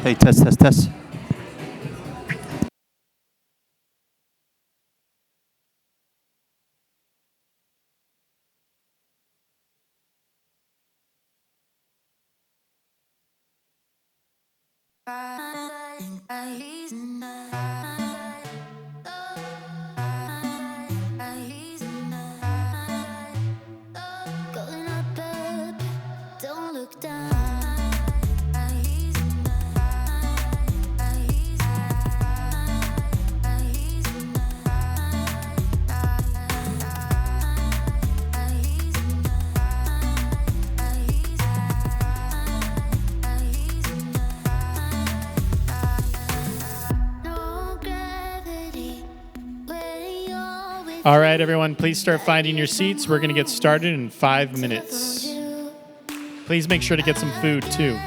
Hey, test, test, test. All right, everyone, please start finding your seats. We're going to get started in 5 minutes. Please make sure to get some food, too.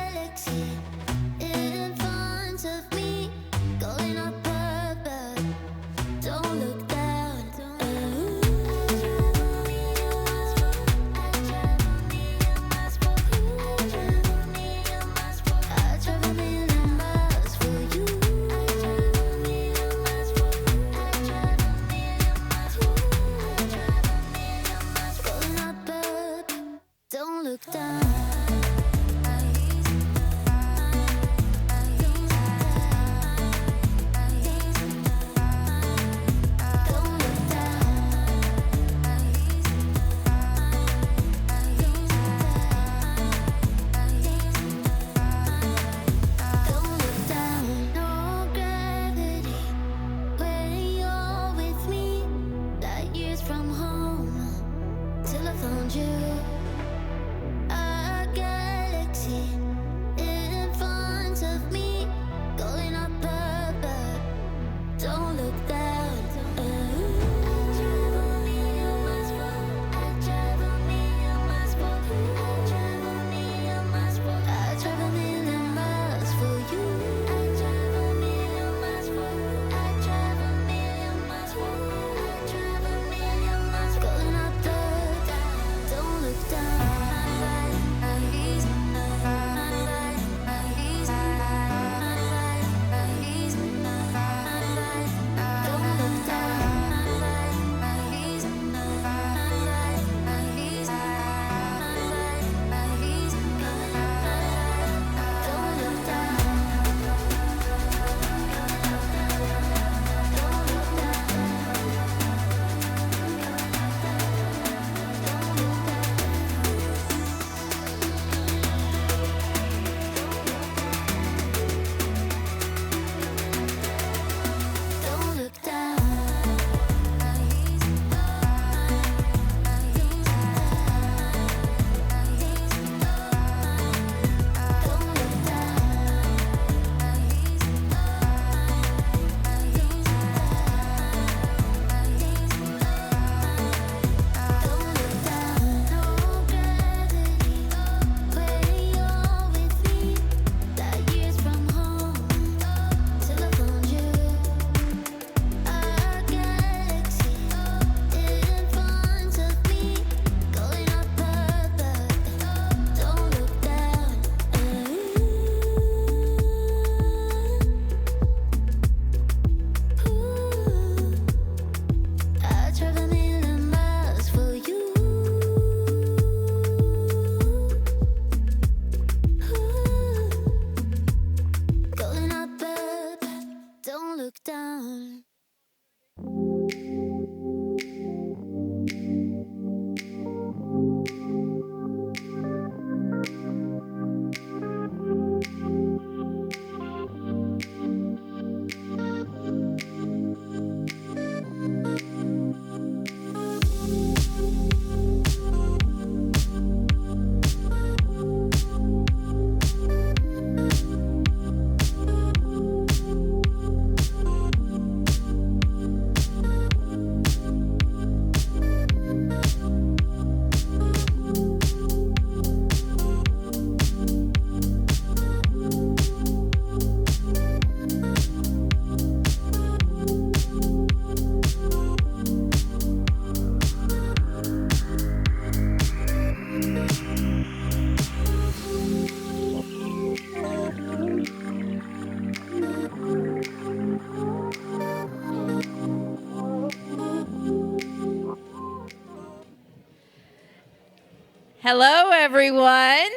Hello, everyone.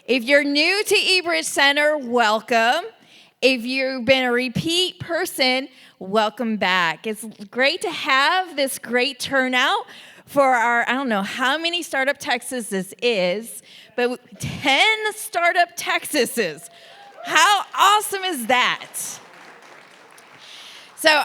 If you're new to eBridge Center, welcome. If you've been a repeat person, welcome back. It's great to have this great turnout for our, I don't know how many Startup Texas this is, but 10 Startup Texases. How awesome is that? So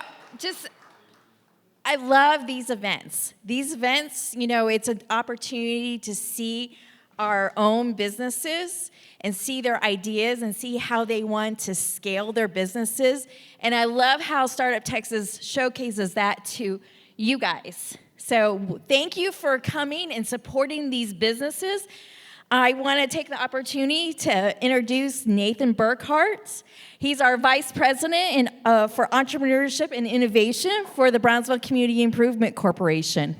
I love these events. These events, it's an opportunity to see our own businesses and see their ideas and see how they want to scale their businesses. And I love how Startup Texas showcases that to you guys. So thank you for coming and supporting these businesses. I want to take the opportunity to introduce Nathan Burkhart. He's our Vice President for Entrepreneurship and Innovation for the Brownsville Community Improvement Corporation.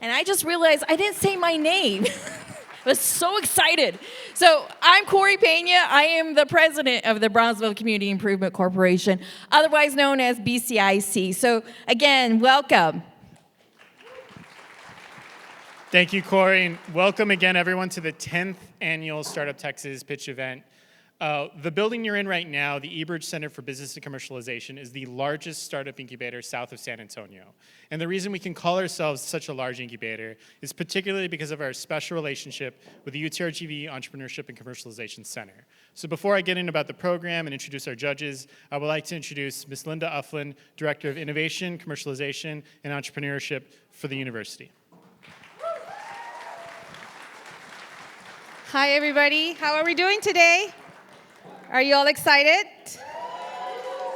And I just realized I didn't say my name. I was so excited. So I'm Corey Pena. I am the president of the Brownsville Community Improvement Corporation, otherwise known as BCIC. So again, welcome. Thank you, Corey, and welcome again, everyone, to the 10th annual Startup Texas Pitch Event. The building you're in right now, the eBridge Center for Business and Commercialization, is the largest startup incubator south of San Antonio. And the reason we can call ourselves such a large incubator is particularly because of our special relationship with the UTRGV Entrepreneurship and Commercialization Center. So before I get in about the program and introduce our judges, I would like to introduce Ms. Linda Ufflin, Director of Innovation, Commercialization, and Entrepreneurship for the university. Hi, everybody. How are we doing today? Are you all excited?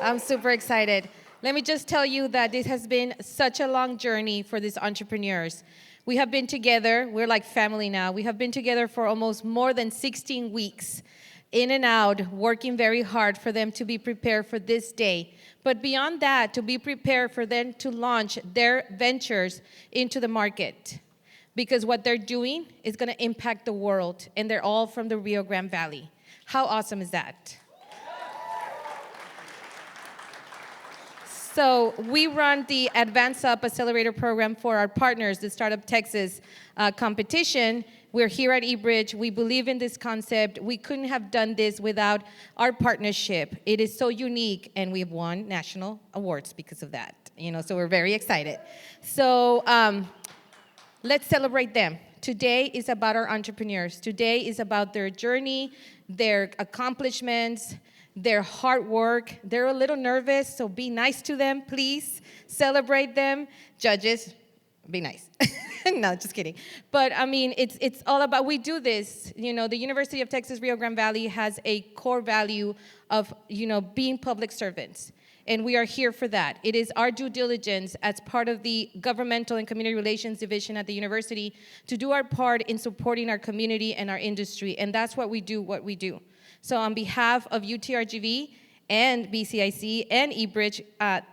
I'm super excited. Let me just tell you that this has been such a long journey for these entrepreneurs. We have been together. We're like family now. We have been together for almost more than 16 weeks, in and out, working very hard for them to be prepared for this day. But beyond that, to be prepared for them to launch their ventures into the market. Because what they're doing is going to impact the world, and they're all from the Rio Grande Valley. How awesome is that? So we run the Advance Up Accelerator program for our partners, the Startup Texas competition. We're here at eBridge. We believe in this concept. We couldn't have done this without our partnership. It is so unique, and we've won national awards because of that. So we're very excited. So let's celebrate them. Today is about our entrepreneurs. Today is about their journey, their accomplishments, their hard work. They're a little nervous, so be nice to them, please. Celebrate them. Judges, be nice. No, just kidding. But I mean, it's all about, we do this. The University of Texas Rio Grande Valley has a core value of, being public servants. And we are here for that. It is our due diligence as part of the Governmental and Community Relations Division at the university to do our part in supporting our community and our industry, and that's what we do. So on behalf of UTRGV and BCIC and eBridge,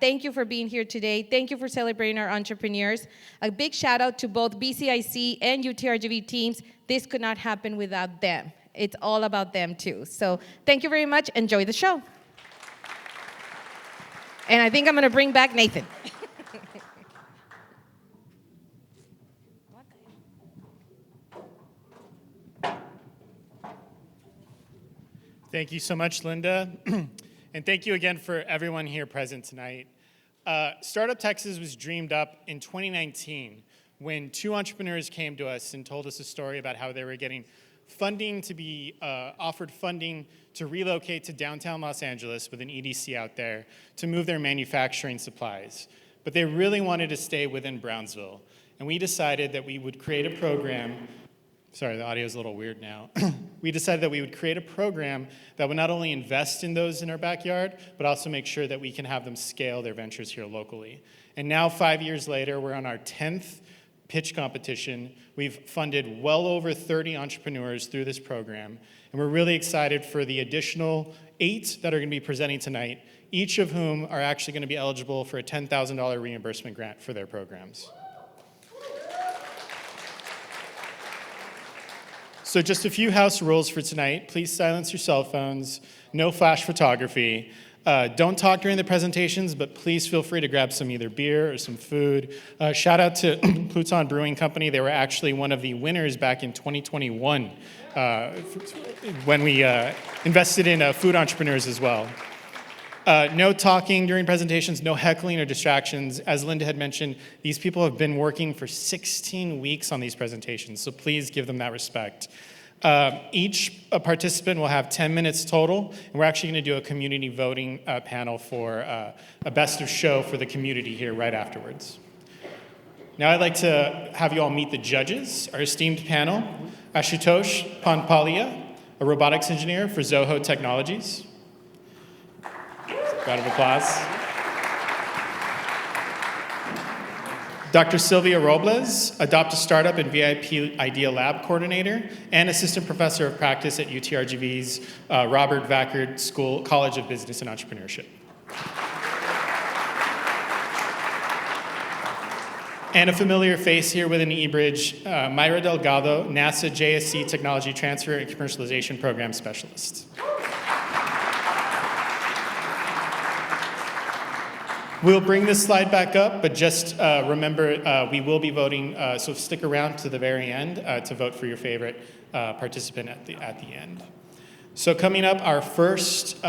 thank you for being here today. Thank you for celebrating our entrepreneurs. A big shout out to both BCIC and UTRGV teams. This could not happen without them. It's all about them too. So thank you very much. Enjoy the show. And I think I'm going to bring back Nathan. Thank you so much, Linda. And thank you again for everyone here present tonight. Startup Texas was dreamed up in 2019 when two entrepreneurs came to us and told us a story about how they were getting funding to be offered funding to relocate to downtown Los Angeles with an EDC out there to move their manufacturing supplies. But they really wanted to stay within Brownsville. And we decided that we would create a program. Sorry, the audio's a little weird now. We decided that we would create a program that would not only invest in those in our backyard, but also make sure that we can have them scale their ventures here locally. And now, 5 years later, we're on our 10th pitch competition. We've funded well over 30 entrepreneurs through this program, and we're really excited for the additional 8 that are going to be presenting tonight, each of whom are actually going to be eligible for a $10,000 reimbursement grant for their programs. So just a few house rules for tonight. Please silence your cell phones, no flash photography. Don't talk during the presentations, but please feel free to grab some either beer or some food. Shout out to Pluton Brewing Company. They were actually one of the winners back in 2021 when we invested in food entrepreneurs as well. No talking during presentations, no heckling or distractions. As Linda had mentioned, these people have been working for 16 weeks on these presentations, so please give them that respect. Each participant will have 10 minutes total, and we're actually going to do a community voting panel for a best of show for the community here right afterwards. Now I'd like to have you all meet the judges, our esteemed panel, Ashutosh Panpalia, a robotics engineer for Zoho Technologies. Round of applause. Dr. Sylvia Robles, Adopt a Startup and VIP Idea Lab Coordinator, and Assistant Professor of Practice at UTRGV's Robert Vackard College of Business and Entrepreneurship. And a familiar face here within eBridge, Mayra Delgado, NASA JSC Technology Transfer and Commercialization Program Specialist. We'll bring this slide back up, but just remember we will be voting, so stick around to the very end to vote for your favorite participant at the end. So coming up, our first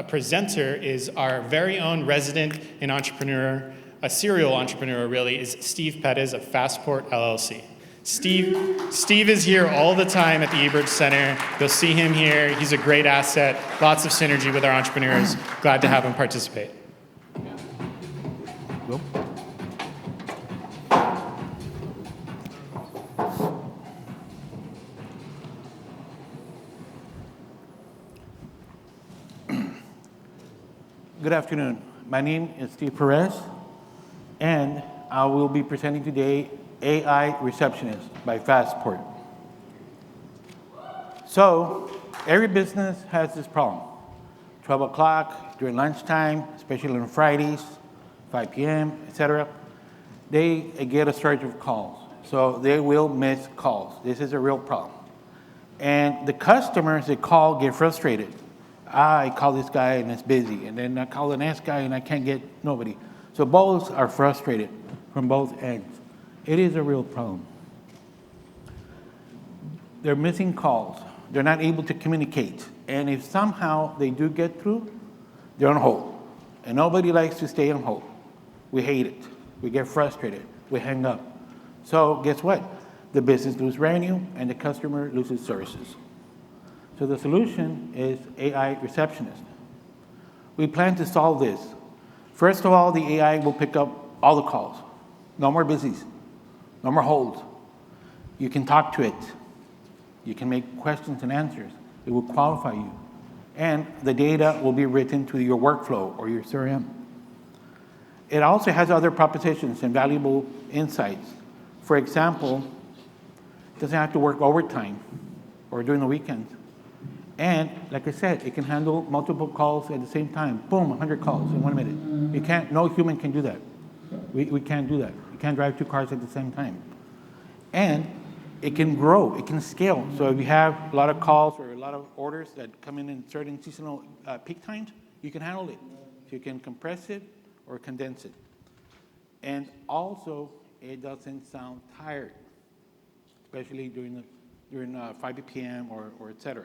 presenter is our very own resident and entrepreneur, a serial entrepreneur really, is Steve Perez of Fastport LLC. Steve is here all the time at the eBridge Center. You'll see him here. He's a great asset, lots of synergy with our entrepreneurs. Glad to have him participate. Good afternoon. My name is Steve Perez, and I will be presenting today AI Receptionist by Fastport. So, every business has this problem. 12 o'clock, during lunchtime, especially on Fridays, 5 p.m., etc., they get a surge of calls. So they will miss calls. This is a real problem. And the customers that call get frustrated. I call this guy and it's busy, and then I call the next guy and I can't get nobody. So both are frustrated from both ends. It is a real problem. They're missing calls. They're not able to communicate. And if somehow they do get through, they're on hold. And nobody likes to stay on hold. We hate it. We get frustrated. We hang up. So guess what? The business loses revenue and the customer loses services. So the solution is AI Receptionist. We plan to solve this. First of all, the AI will pick up all the calls. No more busies. No more holds. You can talk to it. You can make questions and answers. It will qualify you. And the data will be written to your workflow or your CRM. It also has other propositions and valuable insights. For example, it doesn't have to work overtime or during the weekends. And like I said, it can handle multiple calls at the same time. Boom, 100 calls in 1 minute. You can't, no human can do that. We can't do that. You can't drive 2 cars at the same time. And it can grow, it can scale. So if you have a lot of calls or a lot of orders that come in certain seasonal peak times, you can handle it. So you can compress it or condense it. And also, it doesn't sound tired, especially during 5 p.m. or et cetera.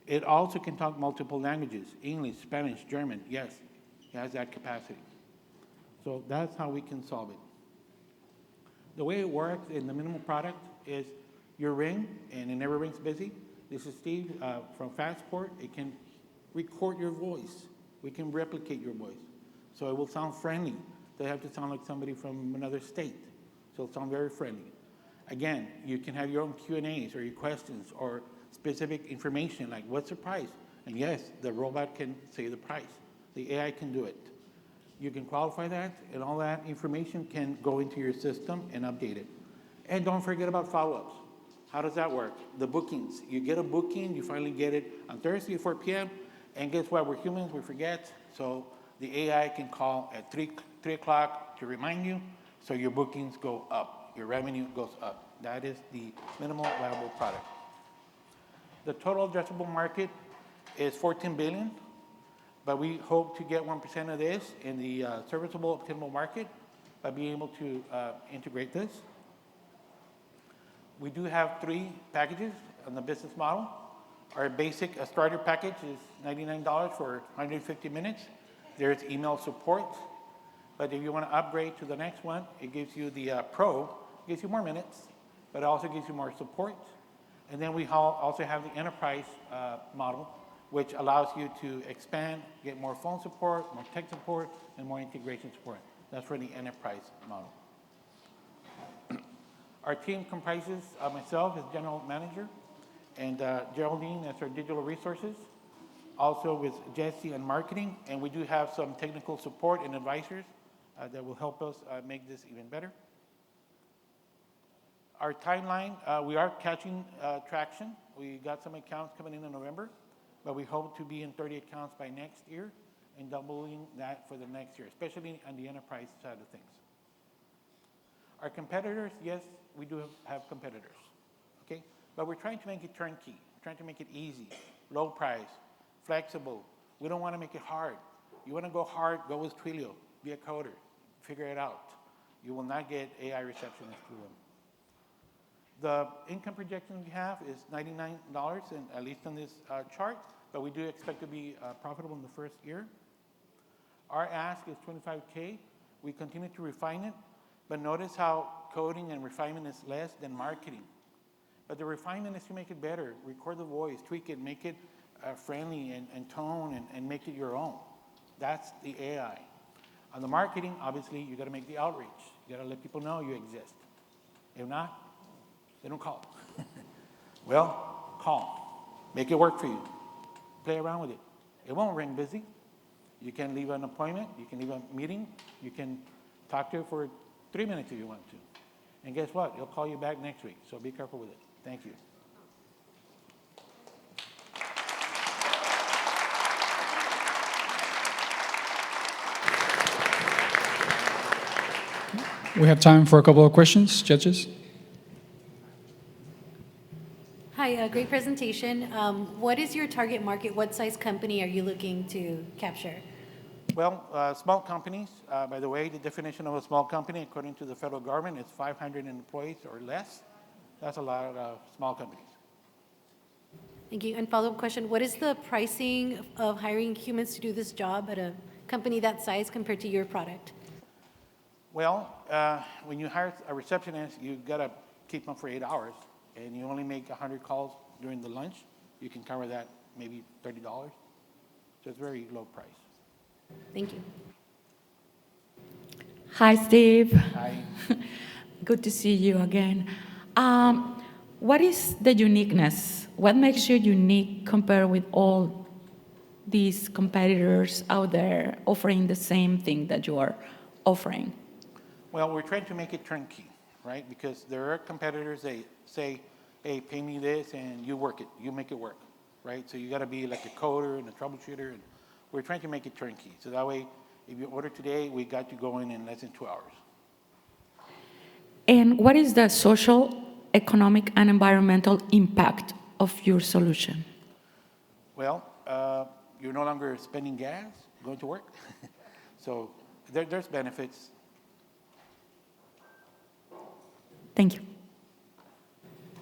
It also can talk multiple languages, English, Spanish, German. Yes, it has that capacity. So that's how we can solve it. The way it works in the minimal product is you ring, and it never rings busy. This is Steve from Fastport. It can record your voice. We can replicate your voice. So it will sound friendly. They have to sound like somebody from another state. So it'll sound very friendly. Again, you can have your own Q&As or your questions or specific information like what's the price? And yes, the robot can say the price. The AI can do it. You can qualify that, and all that information can go into your system and update it. And don't forget about follow-ups. How does that work? The bookings. You get a booking, you finally get it on Thursday at 4 p.m., and guess what? We're humans, we forget. So the AI can call at 3 o'clock to remind you, so your bookings go up, your revenue goes up. That is the minimal viable product. The total addressable market is $14 billion. But we hope to get 1% of this in the serviceable, obtainable market by being able to integrate this. We do have 3 packages on the business model. Our basic starter package is $99 for 150 minutes. There's email support. But if you want to upgrade to the next one, it gives you the Pro, it gives you more minutes, but it also gives you more support. And then we also have the enterprise model, which allows you to expand, get more phone support, more tech support, and more integration support. That's for the enterprise model. Our team comprises myself as general manager, and Geraldine as our digital resources, also with Jesse and marketing, and we do have some technical support and advisors that will help us make this even better. Our timeline, we are catching traction. We got some accounts coming in November, but we hope to be in 30 accounts by next year and doubling that for the next year, especially on the enterprise side of things. Our competitors, yes, we do have competitors, okay? But we're trying to make it turnkey, trying to make it easy, low price, flexible. We don't want to make it hard. You want to go hard, go with Twilio, be a coder, figure it out. You will not get AI receptionists through them. The income projection we have is $99, and at least on this chart, but we do expect to be profitable in the first year. Our ask is $25K. We continue to refine it, but notice how coding and refinement is less than marketing. But the refinement is to make it better, record the voice, tweak it, make it friendly and tone, and make it your own. That's the AI. On the marketing, obviously, you got to make the outreach. You got to let people know you exist. If not, they don't call. Well, call. Make it work for you. Play around with it. It won't ring busy. You can leave an appointment. You can leave a meeting. You can talk to it for 3 minutes if you want to. And guess what? It'll call you back next week. So be careful with it. Thank you. We have time for a couple of questions, judges. Hi, great presentation. What is your target market? What size company are you looking to capture? Well, small companies, by the way, the definition of a small company, according to the federal government, is 500 employees or less. That's a lot of small companies. Thank you. And follow-up question, what is the pricing of hiring humans to do this job at a company that size compared to your product? Well, when you hire a receptionist, you got to keep them for 8 hours, and you only make 100 calls during the lunch. You can cover that maybe $30. So it's very low price. Thank you. Hi, Steve. I, Good to see you again. What is the uniqueness? What makes you unique compared with all these competitors out there offering the same thing that you are offering? well, we're trying to make it turnkey, right? Because there are competitors, they say, hey, pay me this, and you work it, you make it work, right? So you got to be like a coder and a troubleshooter, and we're trying to make it turnkey. So that way, if you order today, we got you going in less than 2 hours. And what is the social, economic, and environmental impact of your solution? Well, you're no longer spending gas going to work. So there's benefits. Thank you.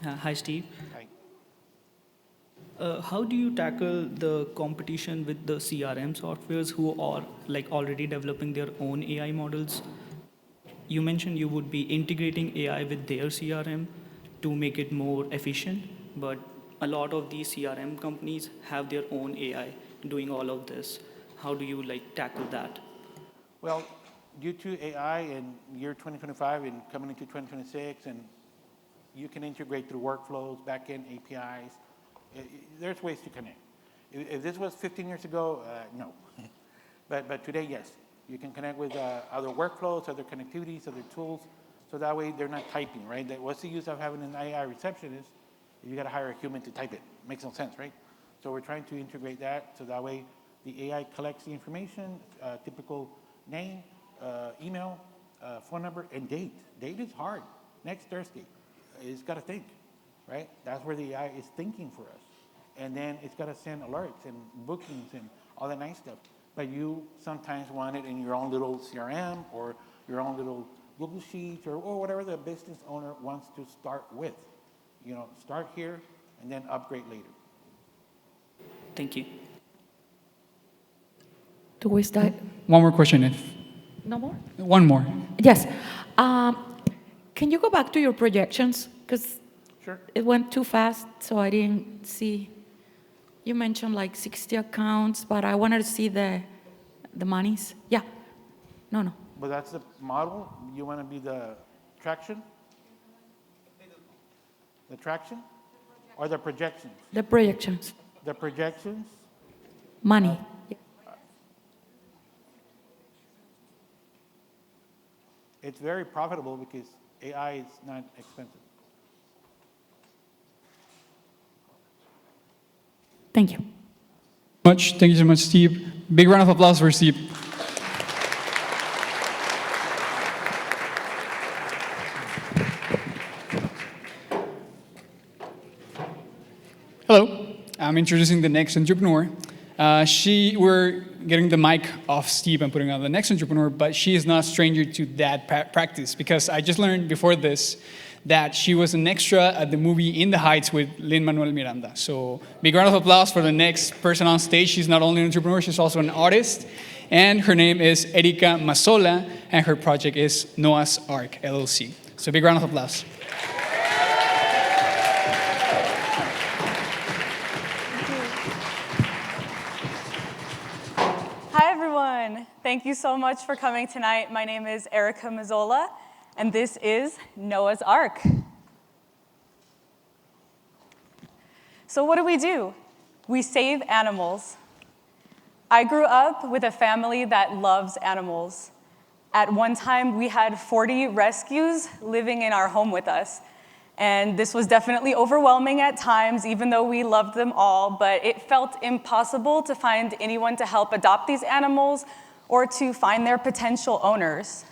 Hi, Steve. Right? How do you tackle the competition with the CRM softwares who are like already developing their own AI models? You mentioned you would be integrating AI with their CRM to make it more efficient, but a lot of these CRM companies have their own AI doing all of this. How do you like tackle that? Well, due to AI in year 2025 and coming into 2026, and you can integrate through workflows, backend APIs. There's ways to connect. If this was 15 years ago, no. But today, yes. You can connect with other workflows, other connectivities, other tools, so that way they're not typing, right? What's the use of having an AI receptionist if you got to hire a human to type it? Makes no sense, right? So we're trying to integrate that, so that way the AI collects the information, typical name, email, phone number, and date. Date is hard. Next Thursday. It's got to think, right? That's where the AI is thinking for us. And then it's got to send alerts and bookings and all the nice stuff. But you sometimes want it in your own little CRM or your own little Google Sheets or whatever the business owner wants to start with. You know, start here and then upgrade later. Thank you. Do we start? One more question, if No more? one more. Yes. Can you go back to your projections? Because Sure. it went too fast, so I didn't see. You mentioned like 60 accounts, but I wanted to see the monies. Yeah. No. But that's the model. You want to be the traction? The traction? Or the projections? The projections. The projections? Money. It's very profitable because AI is not expensive. Thank you. Thank you so much, Steve. Big round of applause for Steve. Hello, I'm introducing the next entrepreneur. We're getting the mic off Steve and putting on the next entrepreneur, but she is not a stranger to that practice because I just learned before this that she was an extra at the movie In the Heights with Lin-Manuel Miranda. So big round of applause for the next person on stage. She's not only an entrepreneur, she's also an artist. And her name is Erika Mazzola, and her project is Noah's Ark, LLC. So big round of applause. Hi, everyone. Thank you so much for coming tonight. My name is Erika Mazzola, and this is Noah's Ark. So what do? We save animals. I grew up with a family that loves animals. At one time, we had 40 rescues living in our home with us. And this was definitely overwhelming at times, even though we loved them all, but it felt impossible to find anyone to help adopt these animals or to find their potential owners.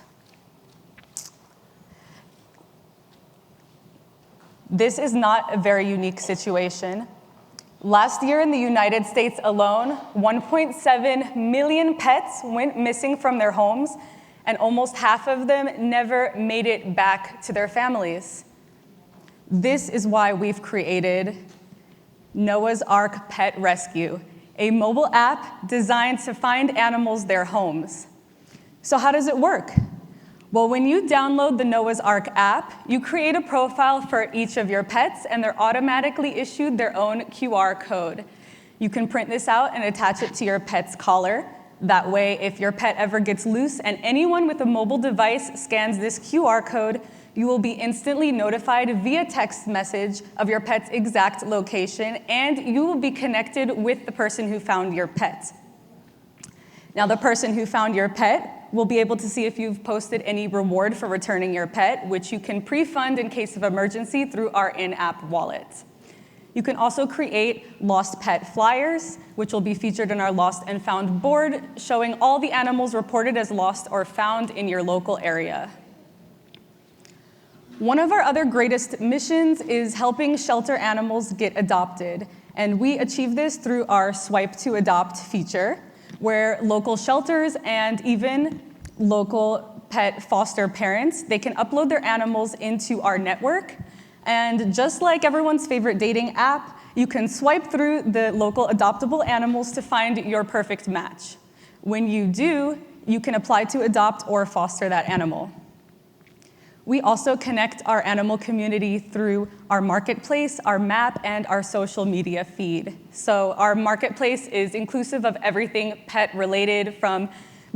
This is not a very unique situation. Last year in the United States alone, 1.7 million pets went missing from their homes, and almost half of them never made it back to their families. This is why we've created Noah's Ark Pet Rescue, a mobile app designed to find animals their homes. So how does it work? Well, when you download the Noah's Ark app, you create a profile for each of your pets, and they're automatically issued their own QR code. You can print this out and attach it to your pet's collar. That way, if your pet ever gets loose and anyone with a mobile device scans this QR code, you will be instantly notified via text message of your pet's exact location, and you will be connected with the person who found your pet. Now, the person who found your pet will be able to see if you've posted any reward for returning your pet, which you can pre-fund in case of emergency through our in-app wallet. You can also create lost pet flyers, which will be featured in our lost and found board, showing all the animals reported as lost or found in your local area. One of our other greatest missions is helping shelter animals get adopted, and we achieve this through our Swipe to Adopt feature, where local shelters and even local pet foster parents, they can upload their animals into our network. And just like everyone's favorite dating app, you can swipe through the local adoptable animals to find your perfect match. When you do, you can apply to adopt or foster that animal. We also connect our animal community through our marketplace, our map, and our social media feed. So our marketplace is inclusive of everything pet-related, from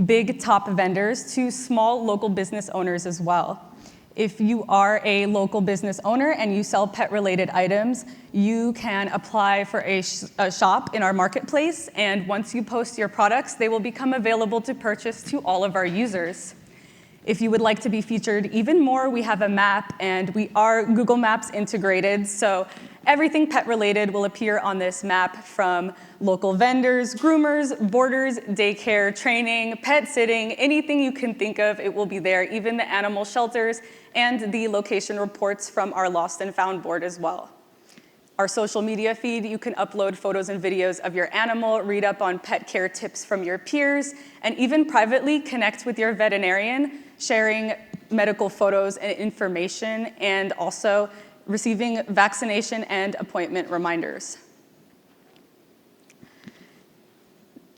big top vendors to small local business owners as well. If you are a local business owner and you sell pet-related items, you can apply for a shop in our marketplace, and once you post your products, they will become available to purchase to all of our users. If you would like to be featured even more, we have a map, and we are Google Maps integrated, so everything pet-related will appear on this map, from local vendors, groomers, boarders, daycare, training, pet sitting, anything you can think of, it will be there, even the animal shelters and the location reports from our Lost and Found board as well. our social media feed, you can upload photos and videos of your animal, read up on pet care tips from your peers, and even privately connect with your veterinarian, sharing medical photos and information, and also receiving vaccination and appointment reminders.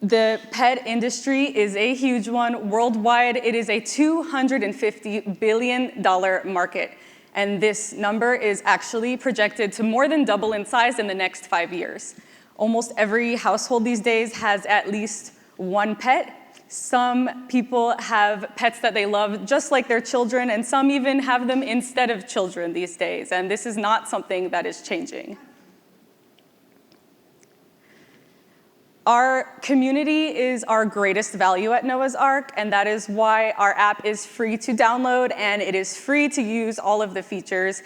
The pet industry is a huge one. Worldwide, it is a $250 billion market. And this number is actually projected to more than double in size in the next 5 years. Almost every household these days has at least one pet. Some people have pets that they love just like their children, and some even have them instead of children these days. And this is not something that is changing. Our community is our greatest value at Noah's Ark, and that is why our app is free to download and it is free to use all of the features.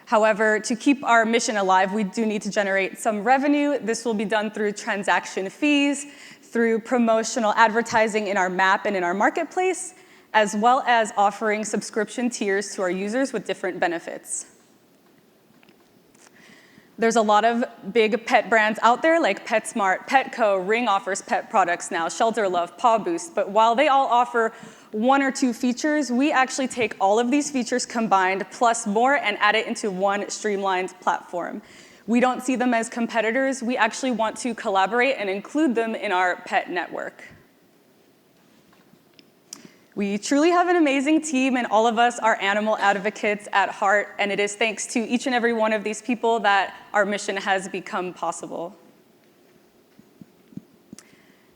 However, to keep our mission alive, we do need to generate some revenue. This will be done through transaction fees, through promotional advertising in our map and in our marketplace, as well as offering subscription tiers to our users with different benefits. There's a lot of big pet brands out there like PetSmart, Petco, Ring offers pet products now, Shelter Love, Paw Boost. But while they all offer one or two features, we actually take all of these features combined plus more and add it into one streamlined platform. We don't see them as competitors. We actually want to collaborate and include them in our pet network. We truly have an amazing team, and all of us are animal advocates at heart, and it is thanks to each and every one of these people that our mission has become possible.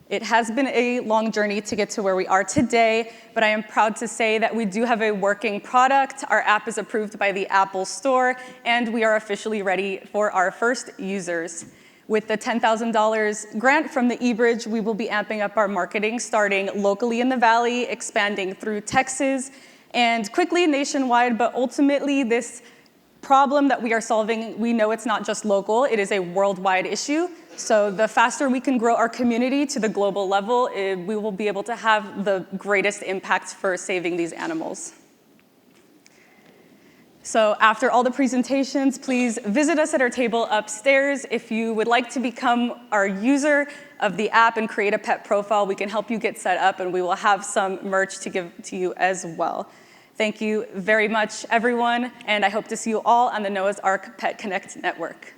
It has been a long journey to get to where we are today, but I am proud to say that we do have a working product. Our app is approved by the Apple Store, and we are officially ready for our first users. With the $10,000 grant from the eBridge, we will be amping up our marketing, starting locally in the Valley, expanding through Texas, and quickly nationwide. But ultimately, this problem that we are solving, we know it's not just local, it is a worldwide issue. So the faster we can grow our community to the global level, we will be able to have the greatest impact for saving these animals. So after all the presentations, please visit us at our table upstairs. If you would like to become our user of the app and create a pet profile, we can help you get set up, and we will have some merch to give to you as well. Thank you very much, everyone, and I hope to see you all on the Noah's Ark Pet Connect Network.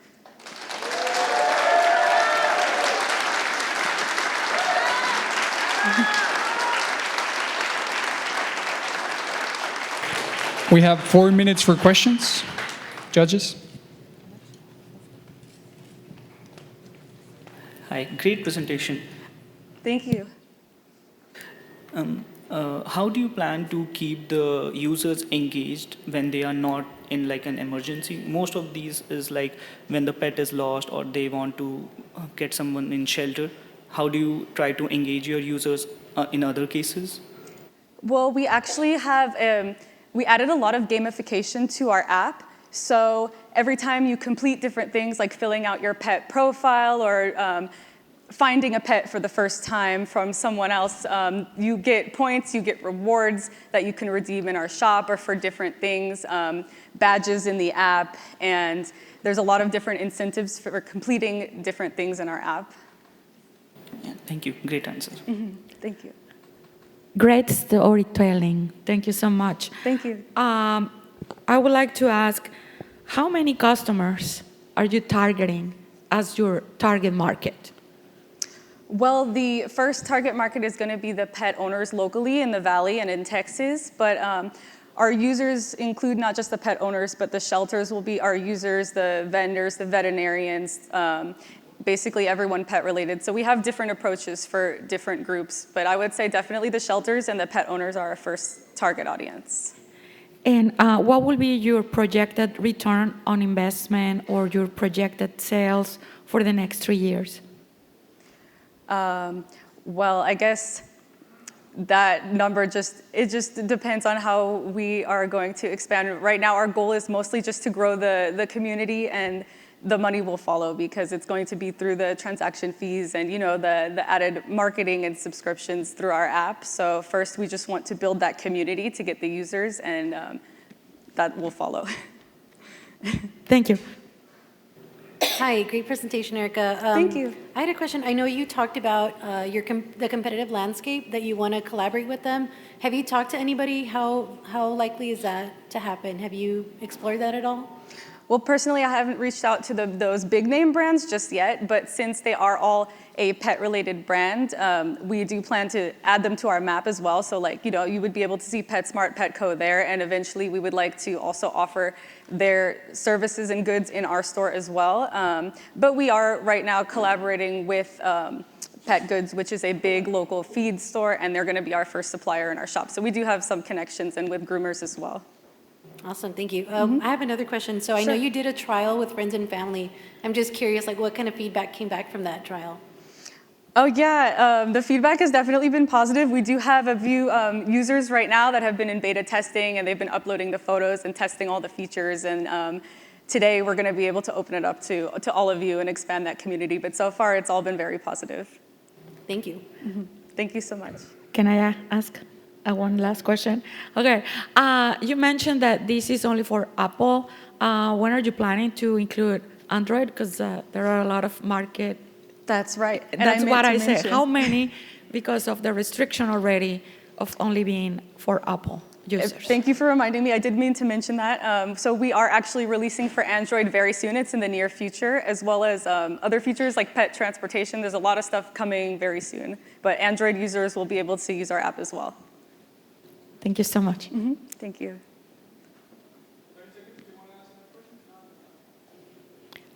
We have 4 minutes for questions. Judges? Hi, great presentation. Thank you. How do you plan to keep the users engaged when they are not in like an emergency? Most of these is like when the pet is lost or they want to get someone in shelter. How do you try to engage your users in other cases? Well, we actually have, we added a lot of gamification to our app. So every time you complete different things like filling out your pet profile or finding a pet for the first time from someone else, you get points, you get rewards that you can redeem in our shop or for different things, badges in the app, and there's a lot of different incentives for completing different things in our app. Yeah, thank you. Great answer. Mm-hmm. Thank you. Great storytelling. Thank you so much. Thank you. I would like to ask, how many customers are you targeting as your target market? Well, the first target market is going to be the pet owners locally in the Valley and in Texas, but our users include not just the pet owners, but the shelters will be our users, the vendors, the veterinarians, basically everyone pet related. So we have different approaches for different groups, but I would say definitely the shelters and the pet owners are our first target audience. And what will be your projected return on investment or your projected sales for the next 3 years? Well, I guess that number just depends on how we are going to expand. Right now, our goal is mostly just to grow the community, and the money will follow because it's going to be through the transaction fees and the added marketing and subscriptions through our app. So first, we just want to build that community to get the users, and that will follow. Thank you. Hi, great presentation, Erika. Thank you. I had a question. I know you talked about the competitive landscape, that you want to collaborate with them. Have you talked to anybody? How likely is that to happen? Have you explored that at all? Well, personally, I haven't reached out to those big name brands just yet, but since they are all a pet-related brand, we do plan to add them to our map as well. So like, you would be able to see PetSmart, Petco there, and eventually we would like to also offer their services and goods in our store as well. But we are right now collaborating with Pet Goods, which is a big local feed store, and they're gonna be our first supplier in our shop. So we do have some connections and with groomers as well. Awesome, thank you. I have another question. So I know you did a trial with friends and family. I'm just curious, like what kind of feedback came back from that trial? Oh yeah, the feedback has definitely been positive. We do have a few users right now that have been in beta testing, and they've been uploading the photos and testing all the features. And today we're going to be able to open it up to all of you and expand that community. But so far, it's all been very positive. Thank you. Thank you so much. Can I ask one last question? Okay. You mentioned that this is only for Apple. When are you planning to include Android? Because there are a lot of market. That's right. And That's what I said. mention- How many, because of the restriction already of only being for Apple users? Thank you for reminding me. I did mean to mention that. So we are actually releasing for Android very soon. It's in the near future, as well as other features like pet transportation. There's a lot of stuff coming very soon. But Android users will be able to use our app as well. Thank you so much. Thank you.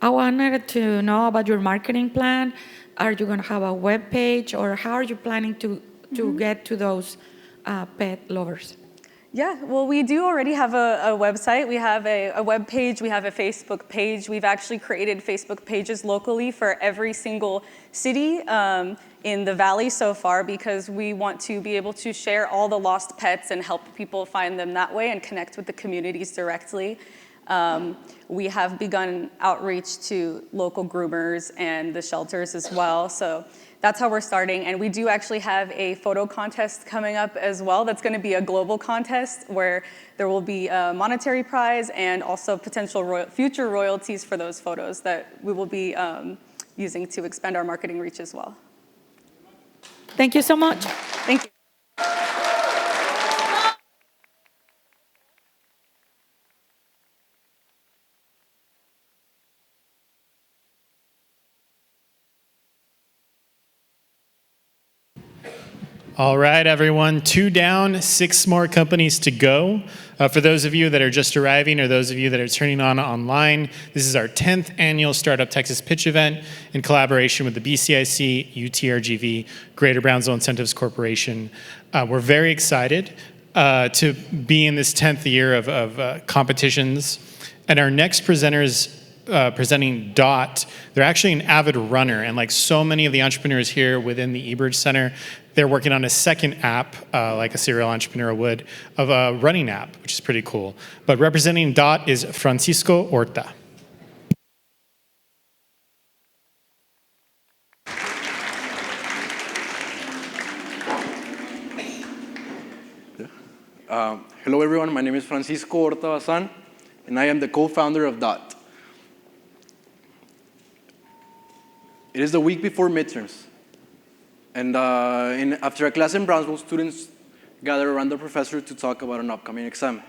I wanted to know about your marketing plan. Are you going to have a web page, or how are you planning to get to those pet lovers? Yeah, well, we do already have a website. We have a web page. We have a Facebook page. We've actually created Facebook pages locally for every single city in the valley so far, because we want to be able to share all the lost pets and help people find them that way and connect with the communities directly. We have begun outreach to local groomers and the shelters as well. So that's how we're starting. And we do actually have a photo contest coming up as well. That's going to be a global contest where there will be a monetary prize and also potential future royalties for those photos that we will be using to expand our marketing reach as well. Thank you so much. Thank you. All right, everyone, 2 down, 6 more companies to go. For those of you that are just arriving or those of you that are turning on online, this is our 10th annual Startup Texas Pitch event in collaboration with the BCIC, UTRGV, Greater Brownsville Incentives Corporation. We're very excited to be in this 10th year of competitions. And our next presenters presenting Dot. They're actually an avid runner, and like so many of the entrepreneurs here within the eBridge Center, they're working on a second app, like a serial entrepreneur would, of a running app, which is pretty cool. But representing Dot is Francisco Orta. Hello everyone, my name is Francisco Orta Bazan, and I am the co-founder of Dot. It is the week before midterms, and after a class in Brownsville, students gather around the professor to talk about an upcoming exam.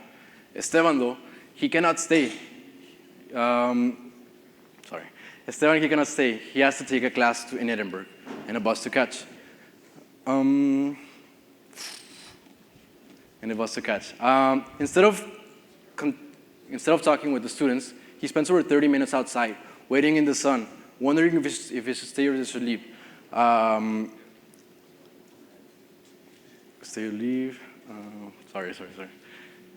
Esteban, though, he cannot stay. Esteban, he cannot stay. He has to take a class in Edinburgh and a bus to catch. Instead of talking with the students, he spends over 30 minutes outside, waiting in the sun, wondering if he should stay or if he should leave. Stay or leave.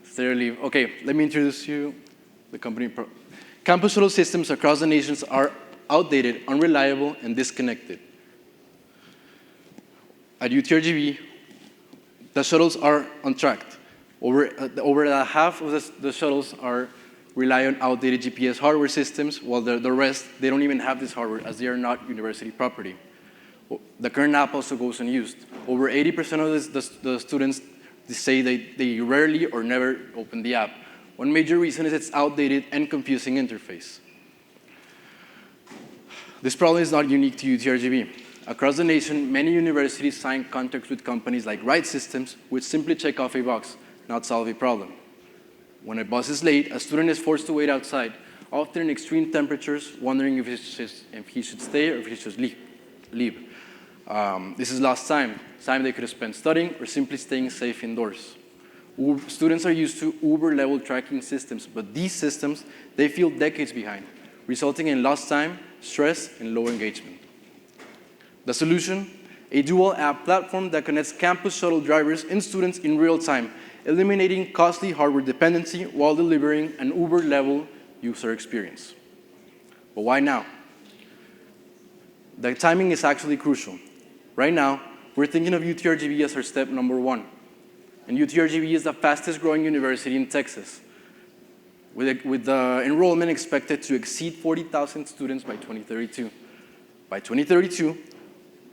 Stay or leave. Okay, let me introduce you the company. Campus shuttle systems across the nations are outdated, unreliable, and disconnected. At UTRGV, the shuttles are untracked. Over half of the shuttles rely on outdated GPS hardware systems, while the rest, they don't even have this hardware as they are not university property. The current app also goes unused. Over 80% of the students say they rarely or never open the app. One major reason is its outdated and confusing interface. This problem is not unique to UTRGV. Across the nation, many universities sign contracts with companies like Ride Systems, which simply check off a box, not solve a problem. When a bus is late, a student is forced to wait outside, often in extreme temperatures, wondering if he should stay or if he should leave. This is lost time they could have spent studying or simply staying safe indoors. Students are used to Uber-level tracking systems, but these systems, they feel decades behind, resulting in lost time, stress, and low engagement. The solution? A dual app platform that connects campus shuttle drivers and students in real time, eliminating costly hardware dependency while delivering an Uber-level user experience. But why now? The timing is actually crucial. Right now, we're thinking of UTRGV as our step number 1. And UTRGV is the fastest growing university in Texas, with the enrollment expected to exceed 40,000 students by 2032. By 2032,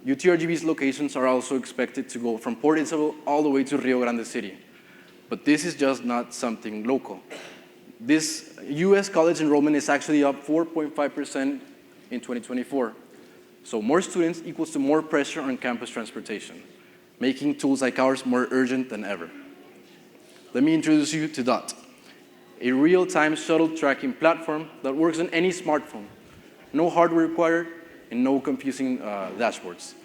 UTRGV's locations are also expected to go from Port Isabel all the way to Rio Grande City. But this is just not something local. This US college enrollment is actually up 4.5% in 2024. So more students equals to more pressure on campus transportation, making tools like ours more urgent than ever. Let me introduce you to DOT, a real-time shuttle tracking platform that works on any smartphone. No hardware required and no confusing dashboards.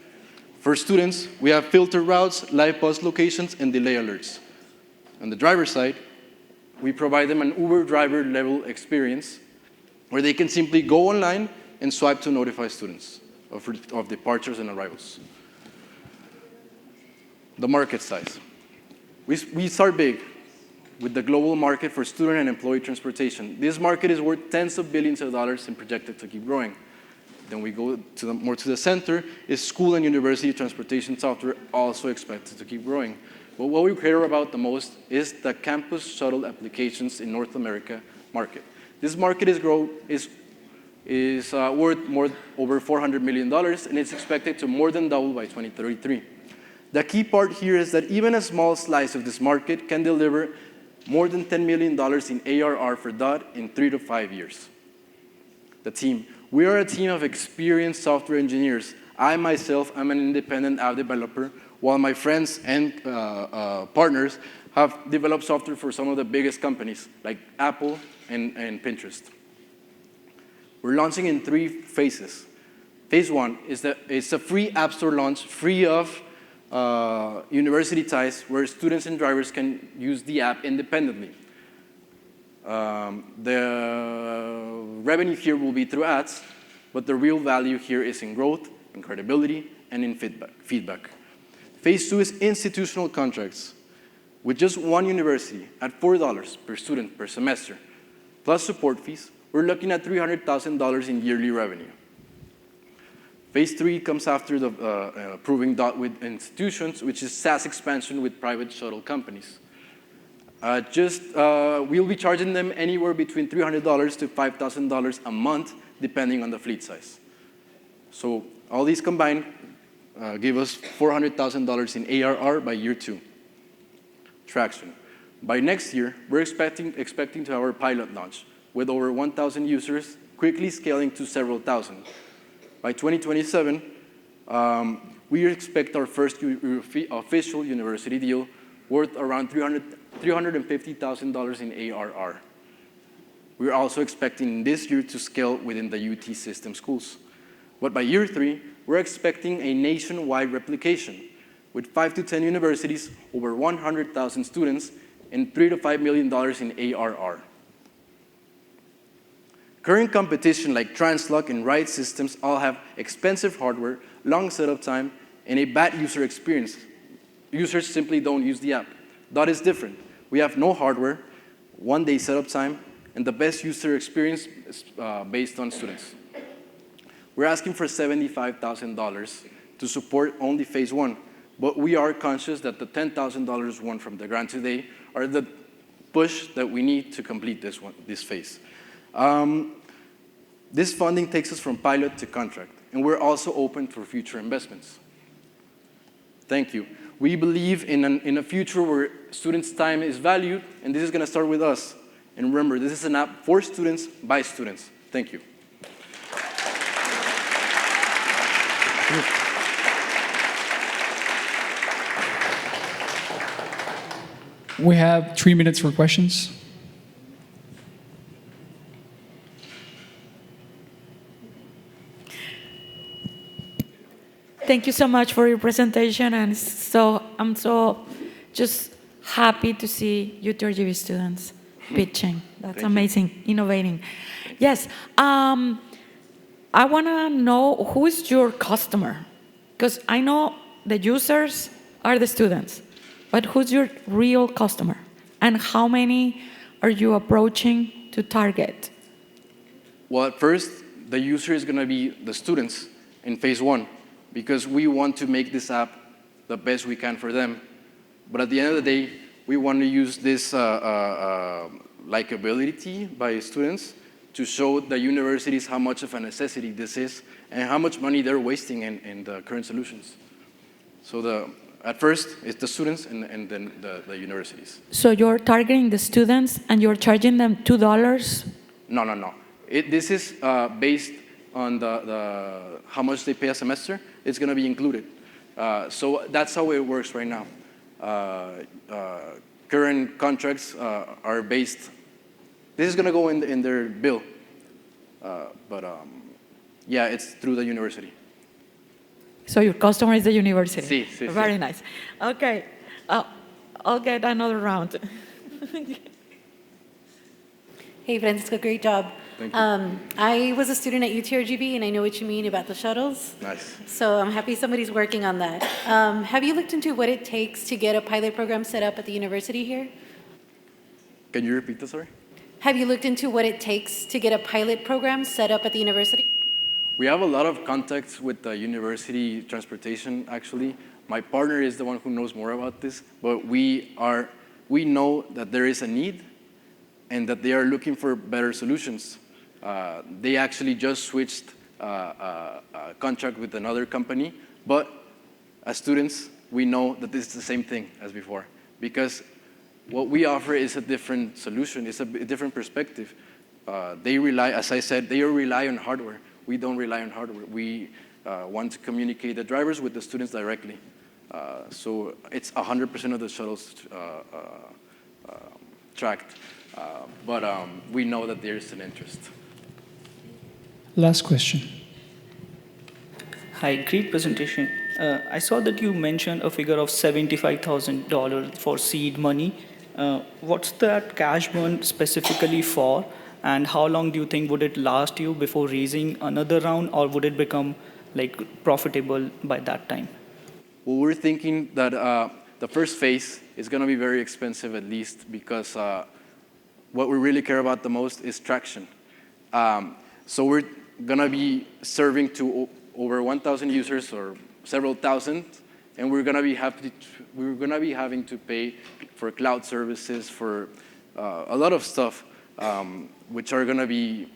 For students, we have filtered routes, live bus locations, and delay alerts. On the driver's side, we provide them an Uber driver level experience where they can simply go online and swipe to notify students of departures and arrivals. The market size. We start big with the global market for student and employee transportation. This market is worth tens of billions of dollars and projected to keep growing. Then we go to more to the center, is school and university transportation software, also expected to keep growing. But what we care about the most is the campus shuttle applications in North America market. This market is worth over $400 million, and it's expected to more than double by 2033. The key part here is that even a small slice of this market can deliver more than $10 million in ARR for DOT in 3 to 5 years. The team. We are a team of experienced software engineers. I myself am an independent app developer, while my friends and partners have developed software for some of the biggest companies, like Apple and Pinterest. We're launching in 3 phases. Phase 1 is that it's a free app store launch, free of university ties, where students and drivers can use the app independently. The revenue here will be through ads, but the real value here is in growth, in credibility, and in feedback. Phase 2 is institutional contracts with just one university at $4 per student per semester, plus support fees. We're looking at $300,000 in yearly revenue. Phase 3 comes after the proving DOT with institutions, which is SaaS expansion with private shuttle companies. We'll be charging them anywhere between $300 to $5,000 a month, depending on the fleet size. So all these combined give us $400,000 in ARR by year 2. Traction. By next year, we're expecting to have our pilot launch with over 1,000 users, quickly scaling to several thousand. By 2027, we expect our first official university deal worth around $350,000 in ARR. We're also expecting this year to scale within the UT system schools. But by year 3, we're expecting a nationwide replication with 5 to 10 universities, over 100,000 students, and $3 to $5 million in ARR. Current competition like Translock and Ride Systems all have expensive hardware, long setup time, and a bad user experience. Users simply don't use the app. DOT is different. We have no hardware, 1-day setup time, and the best user experience is based on students. We're asking for $75,000 to support only phase 1, but we are conscious that the $10,000 won from the grant today are the push that we need to complete this phase. This funding takes us from pilot to contract, and we're also open for future investments. Thank you. We believe in a future where students' time is valued, and this is going to start with us. And remember, this is an app for students, by students. Thank you. We have 3 minutes for questions. Thank you so much for your presentation, and I'm so just happy to see UTRGV students pitching. That's amazing, innovating. Yes, I want to know who is your customer, because I know the users are the students, but who's your real customer, and how many are you approaching to target? Well, at first, the user is going to be the students in phase one, because we want to make this app the best we can for them. But at the end of the day, we want to use this likability by students to show the universities how much of a necessity this is and how much money they're wasting in the current solutions. So at first, it's the students and then the universities. So you're targeting the students and you're charging them $2? No. This is based on the how much they pay a semester. It's going to be included. So that's how it works right now. Current contracts are based. This is going to go in their bill. Yeah, it's through the university. So your customer is the university? Sí. Very nice. Okay, I'll get another round. Hey, Francisco, great job. Thank you. I was a student at UTRGV, and I know what you mean about the shuttles. Nice. So I'm happy somebody's working on that. Have you looked into what it takes to get a pilot program set up at the university here? Can you repeat that, sorry? Have you looked into what it takes to get a pilot program set up at the university? We have a lot of contacts with the university transportation, actually. My partner is the one who knows more about this, but we know that there is a need and that they are looking for better solutions. They actually just switched a contract with another company, but as students, we know that this is the same thing as before, because what we offer is a different solution, it's a different perspective. They rely, as I said, they rely on hardware. We don't rely on hardware. We want to communicate the drivers with the students directly. So it's 100% of the shuttles tracked, but we know that there's an interest. Last question. Hi, great presentation. I saw that you mentioned a figure of $75,000 for seed money. What's that cash burn specifically for? And how long do you think would it last you before raising another round, or would it become profitable by that time? Well, we're thinking that the first phase is going to be very expensive, at least, because what we really care about the most is traction. So we're going to be serving to over 1,000 users or several thousand, and we're going to be having to pay for cloud services, for a lot of stuff, which are going to be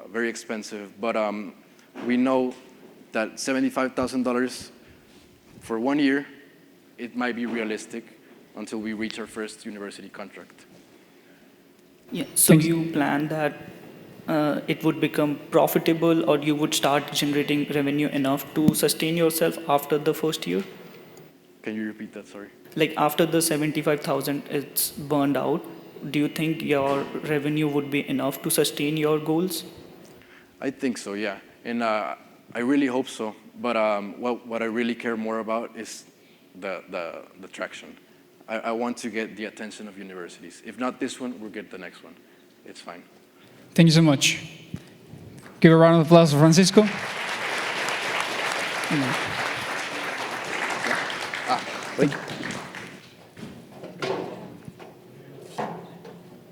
very expensive. But we know that $75,000 for 1 year, it might be realistic until we reach our first university contract. Yeah. So you plan that it would become profitable, or you would start generating revenue enough to sustain yourself after the first year? Can you repeat that, sorry? After the 75,000 is burned out, do you think your revenue would be enough to sustain your goals? I think so, yeah. And I really hope so. But what I really care more about is the traction. I want to get the attention of universities. If not this one, we'll get the next one. It's fine. Thank you so much. Give a round of applause for Francisco.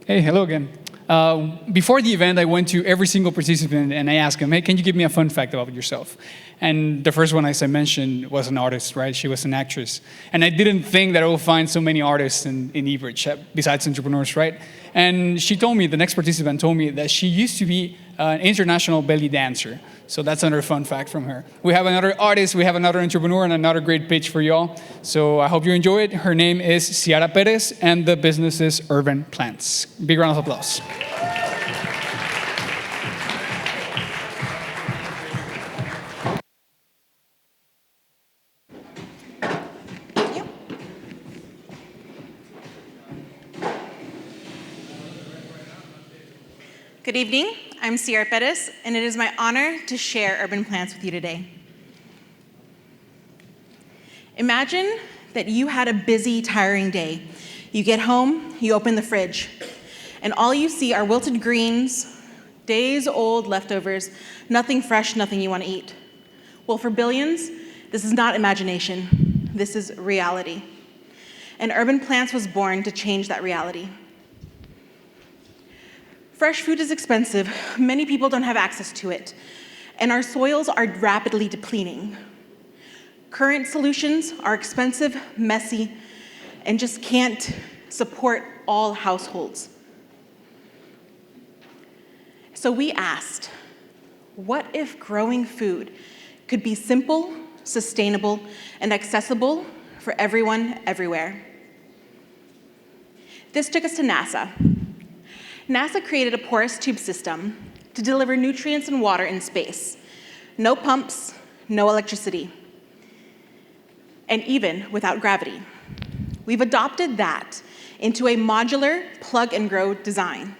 Hey, hello again. Before the event, I went to every single participant and I asked them, hey, can you give me a fun fact about yourself? And the first one, as I mentioned, was an artist, right? She was an actress. And I didn't think that I would find so many artists in eBridge, besides entrepreneurs, right? And she told me, the next participant told me that she used to be an international belly dancer. So that's another fun fact from her. We have another artist, we have another entrepreneur, and another great pitch for y'all. So I hope you enjoy it. Her name is Ciara Perez, and the business is Urban Plants. Big round of applause. Good evening, I'm Ciara Perez, and it is my honor to share urban plants with you today. Imagine that you had a busy, tiring day. You get home, you open the fridge, and all you see are wilted greens, days-old leftovers, nothing fresh, nothing you want to eat. Well, for billions, this is not imagination, this is reality. And Urban Plants was born to change that reality. Fresh food is expensive, many people don't have access to it, and our soils are rapidly depleting. Current solutions are expensive, messy, and just can't support all households. So we asked, what if growing food could be simple, sustainable, and accessible for everyone, everywhere? This took us to NASA. NASA created a porous tube system to deliver nutrients and water in space. No pumps, no electricity, and even without gravity. We've adopted that into a modular plug-and-grow design.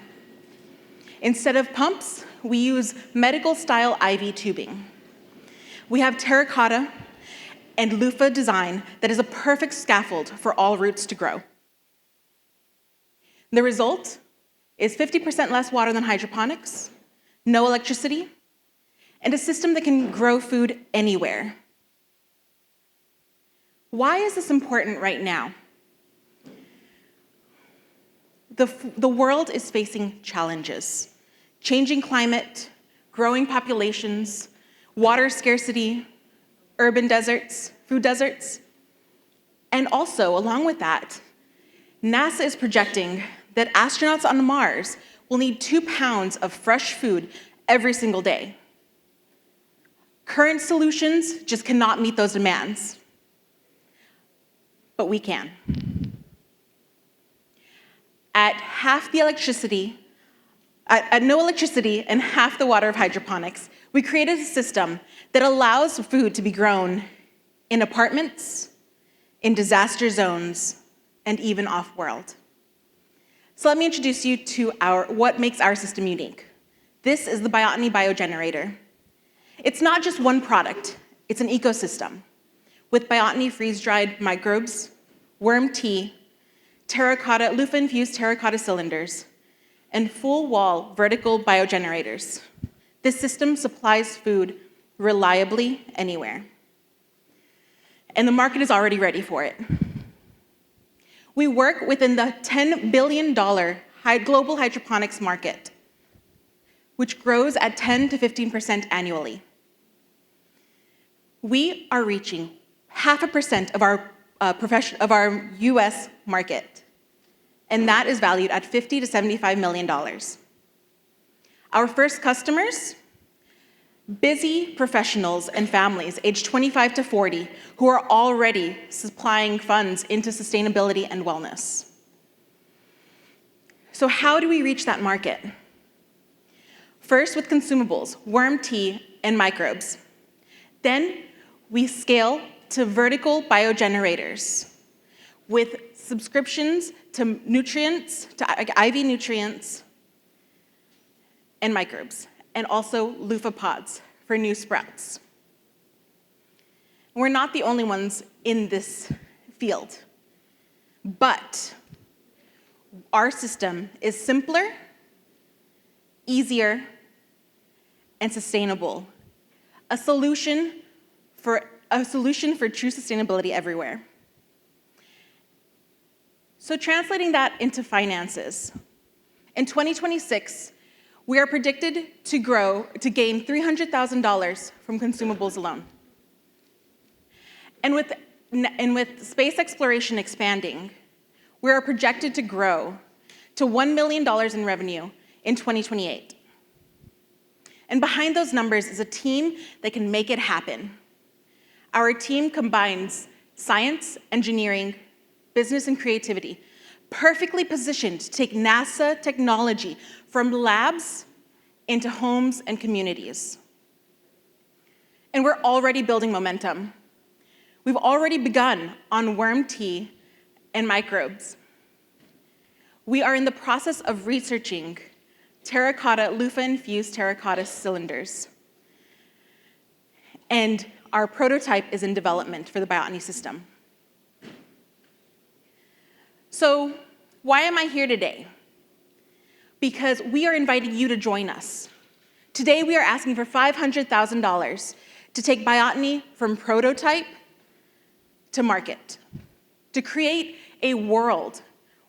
Instead of pumps, we use medical-style IV tubing. We have terracotta and loofah design that is a perfect scaffold for all roots to grow. The result is 50% less water than hydroponics, no electricity, and a system that can grow food anywhere. Why is this important right now? The world is facing challenges. Changing climate, growing populations, water scarcity, urban deserts, food deserts. And also, along with that, NASA is projecting that astronauts on Mars will need 2 pounds of fresh food every single day. Current solutions just cannot meet those demands, but we can. At no electricity and half the water of hydroponics, we created a system that allows food to be grown in apartments, in disaster zones, and even off-world. So let me introduce you to what makes our system unique. This is the Botany Biogenerator. It's not just one product, it's an ecosystem with Botany freeze-dried microbes, worm tea, terracotta, loofah-infused terracotta cylinders, and full-wall vertical biogenerators. This system supplies food reliably anywhere. And the market is already ready for it. We work within the $10 billion global hydroponics market, which grows at 10 to 15% annually. We are reaching 0.5% of our US market, and that is valued at $50 to $75 million. Our first customers, busy professionals and families aged 25 to 40 who are already supplying funds into sustainability and wellness. So how do we reach that market? First with consumables, worm tea and microbes. Then we scale to vertical biogenerators with subscriptions to nutrients, to IV nutrients and microbes, and also loofah pods for new sprouts. We're not the only ones in this field, but our system is simpler, easier, and sustainable. A solution for true sustainability everywhere. So translating that into finances, in 2026, we are predicted to gain $300,000 from consumables alone. And with space exploration expanding, we are projected to grow to $1 million in revenue in 2028. And behind those numbers is a team that can make it happen. Our team combines science, engineering, business, and creativity, perfectly positioned to take NASA technology from labs into homes and communities. And we're already building momentum. We've already begun on worm tea and microbes. We are in the process of researching terracotta, loofah-infused terracotta cylinders. And our prototype is in development for the Biotany system. So why am I here today? Because we are inviting you to join us. Today we are asking for $500,000 to take Biotany from prototype to market, to create a world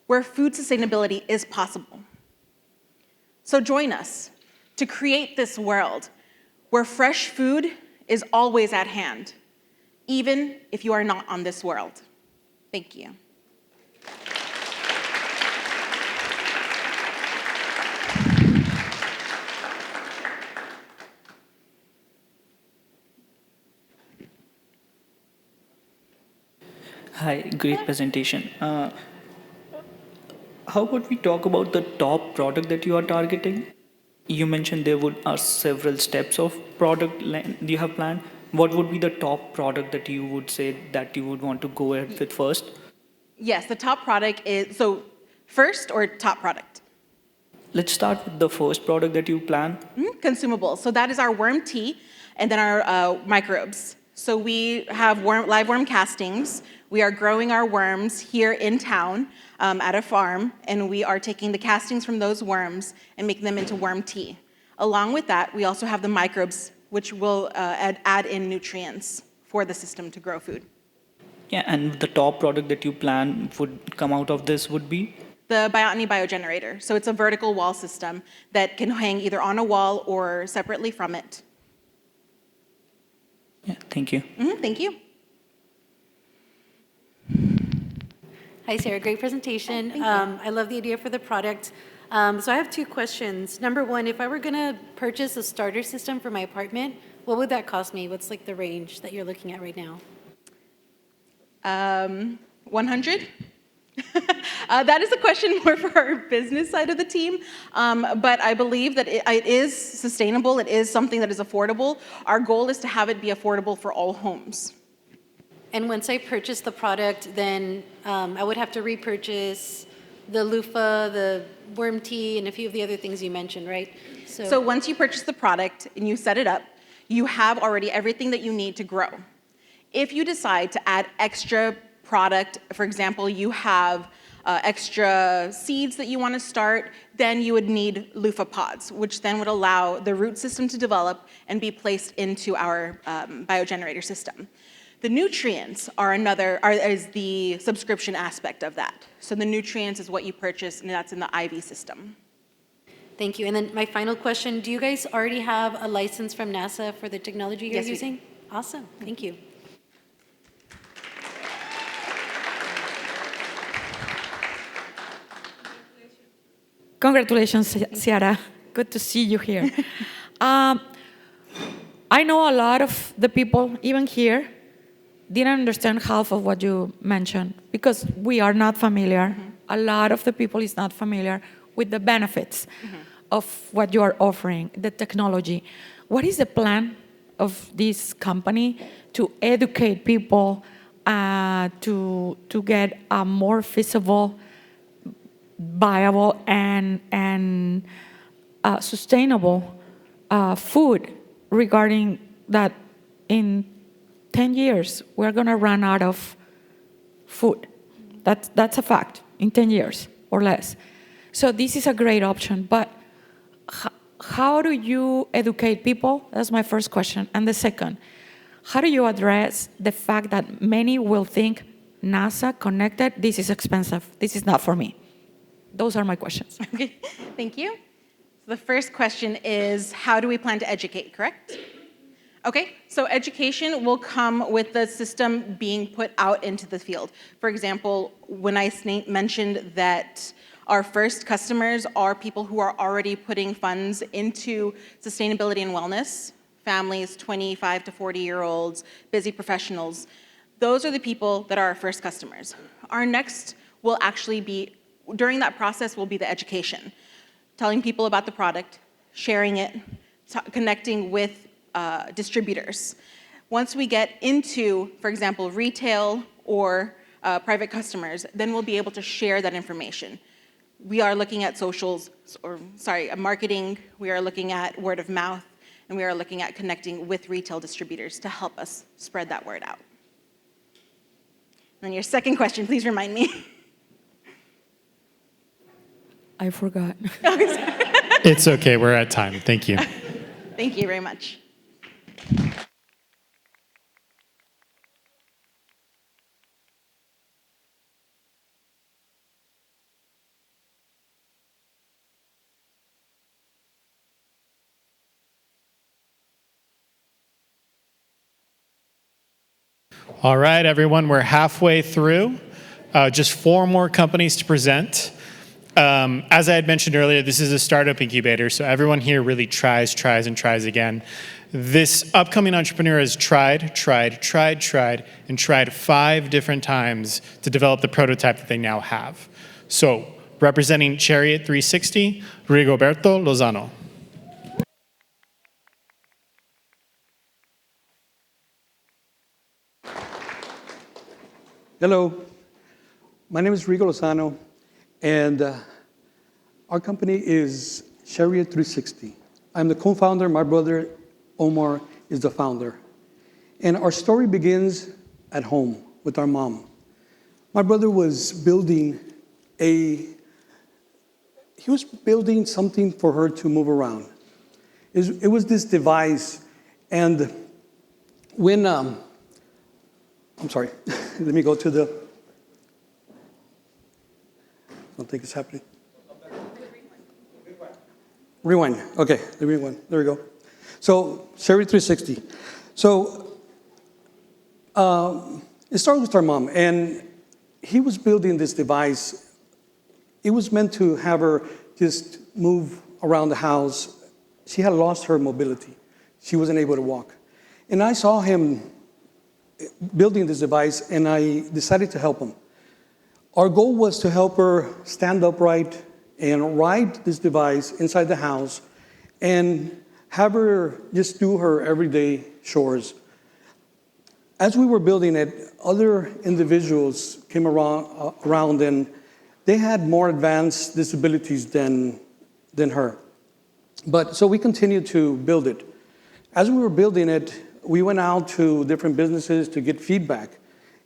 where food sustainability is possible. So join us to create this world where fresh food is always at hand, even if you are not on this world. Thank you. Hi, great presentation. How about we talk about the top product that you are targeting? You mentioned there are several steps of product you have planned. What would be the top product that you would say that you would want to go ahead with first? Yes, the top product is, so first or top product? Let's start with the first product that you plan. Consumables. So that is our worm tea and then our microbes. So we have live worm castings. We are growing our worms here in town at a farm, and we are taking the castings from those worms and making them into worm tea. Along with that, we also have the microbes, which will add in nutrients for the system to grow food. Yeah, and the top product that you plan would come out of this would be? The Biotany biogenerator. So it's a vertical wall system that can hang either on a wall or separately from it. Yeah, thank you. Thank you. Hi, Sarah. Great presentation. I love the idea for the product. So I have two questions. Number one, if I were going to purchase a starter system for my apartment, what would that cost me? What's like the range that you're looking at right now? 100? That is a question more for our business side of the team, but I believe that it is sustainable. It is something that is affordable. Our goal is to have it be affordable for all homes. And once I purchase the product, then I would have to repurchase the loofah, the worm tea, and a few of the other things you mentioned, right? So once you purchase the product and you set it up, you have already everything that you need to grow. If you decide to add extra product, for example, you have extra seeds that you want to start, then you would need loofah pods, which then would allow the root system to develop and be placed into our biogenerator system. The nutrients is the subscription aspect of that. So the nutrients is what you purchase, and that's in the IV system. Thank you. And then my final question, do you guys already have a license from NASA for the technology you're using? Yes, we do. Awesome. Thank you. Congratulations, Ciara. Good to see you here. I know a lot of the people, even here, didn't understand half of what you mentioned because we are not familiar. A lot of the people is not familiar with the benefits of what you are offering, the technology. What is the plan of this company to educate people to get a more feasible, viable, and sustainable food regarding that in 10 years, we're going to run out of food. That's a fact, in 10 years or less. So this is a great option, but how do you educate people? That's my first question. And the second, how do you address the fact that many will think NASA connected, this is expensive, this is not for me? Those are my questions. Okay, thank you. So the first question is, how do we plan to educate, correct? Okay, so education will come with the system being put out into the field. For example, when I mentioned that our first customers are people who are already putting funds into sustainability and wellness, families, 25 to 40-year-olds, busy professionals. Those are the people that are our first customers. Our next will actually be, during that process, will be the education. Telling people about the product, sharing it, connecting with distributors. Once we get into, for example, retail or private customers, then we'll be able to share that information. we are looking at marketing, we are looking at word of mouth, and we are looking at connecting with retail distributors to help us spread that word out. And then your second question, please remind me. I forgot. It's okay, we're at time. Thank you. Thank you very much. All right, everyone, we're halfway through. Just 4 more companies to present. As I had mentioned earlier, this is a startup incubator, so everyone here really tries again. This upcoming entrepreneur has tried 5 different times to develop the prototype that they now have. So, representing Chariot 360, Rigoberto Lozano. Hello, my name is Rigo Lozano, and our company is Chariot 360. I'm the co-founder, my brother Omar is the founder. And our story begins at home with our mom. My brother was building something for her to move around. It was this device, and when, I'm sorry, let me go to I don't think it's happening. Rewind. Okay, the rewind. There we go. So, Chariot 360. So, it started with our mom, and he was building this device. It was meant to have her just move around the house. She had lost her mobility. She wasn't able to walk. And I saw him building this device, and I decided to help him. Our goal was to help her stand upright and ride this device inside the house and have her just do her everyday chores. As we were building it, other individuals came around and they had more advanced disabilities than her. So we continued to build it. As we were building it, we went out to different businesses to get feedback.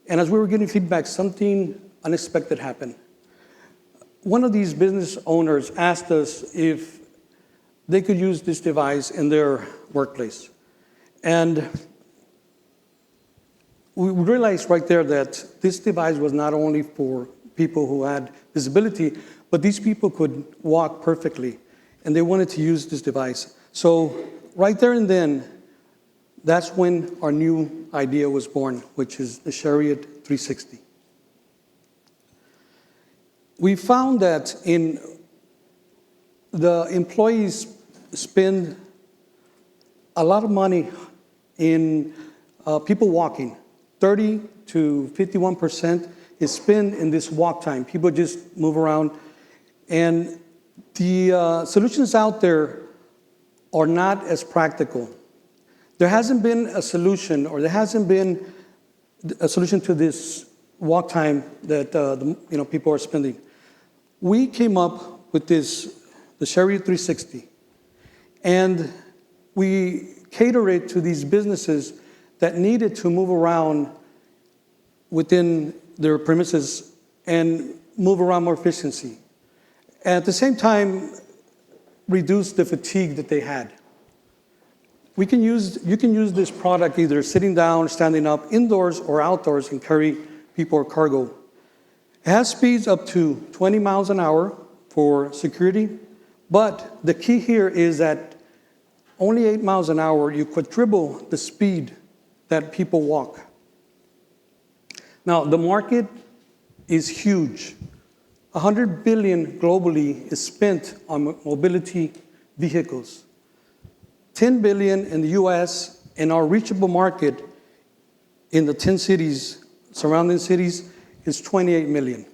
And as we were getting feedback, something unexpected happened. One of these business owners asked us if they could use this device in their workplace. And we realized right there that this device was not only for people who had disability, but these people could walk perfectly, and they wanted to use this device. So right there and then, that's when our new idea was born, which is the Chariot 360. We found that the employees spend a lot of money in people walking. 30 to 51% is spent in this walk time. People just move around. And the solutions out there are not as practical. There hasn't been a solution, or there hasn't been a solution to this walk time that people are spending. We came up with the Chariot 360, and we cater it to these businesses that needed to move around within their premises and move around more efficiency. And at the same time, reduce the fatigue that they had. You can use this product either sitting down, standing up, indoors or outdoors, and carry people or cargo. It has speeds up to 20 miles an hour for security, but the key here is that only 8 miles an hour, you quadruple the speed that people walk. Now, the market is huge. $100 billion globally is spent on mobility vehicles. $10 billion in the US, and our reachable market in the 10 cities, surrounding cities, is 28 million.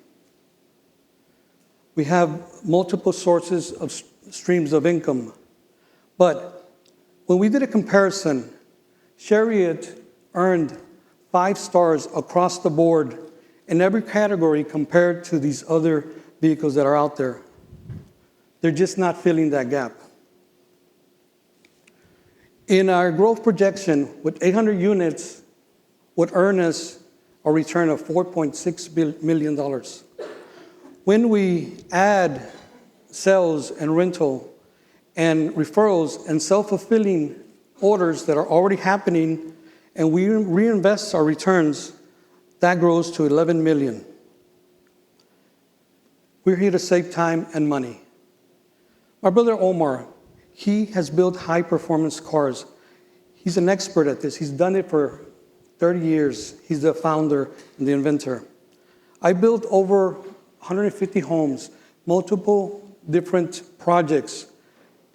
We have multiple sources of streams of income. But when we did a comparison, Chariot earned 5 stars across the board in every category compared to these other vehicles that are out there. They're just not filling that gap. In our growth projection, with 800 units, would earn us a return of $4.6 million. When we add sales and rental and referrals and self-fulfilling orders that are already happening, and we reinvest our returns, that grows to 11 million. We're here to save time and money. My brother Omar, he has built high-performance cars. He's an expert at this. He's done it for 30 years. He's the founder and the inventor. I built over 150 homes, multiple different projects,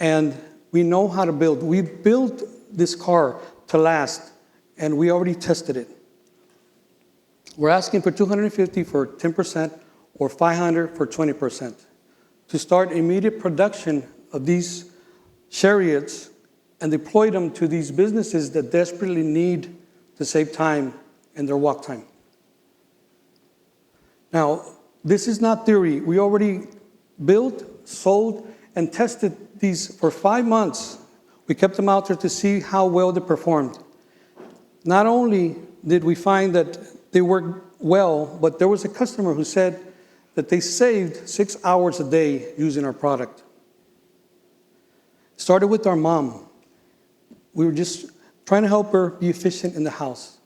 and we know how to build. We built this car to last, and we already tested it. We're asking for 250 for 10% or 500 for 20% to start immediate production of these chariots and deploy them to these businesses that desperately need to save time in their walk time. Now, this is not theory. We already built, sold, and tested these for 5 months. We kept them out there to see how well they performed. Not only did we find that they worked well, but there was a customer who said that they saved 6 hours a day using our product. Started with our mom. We were just trying to help her be efficient in the house.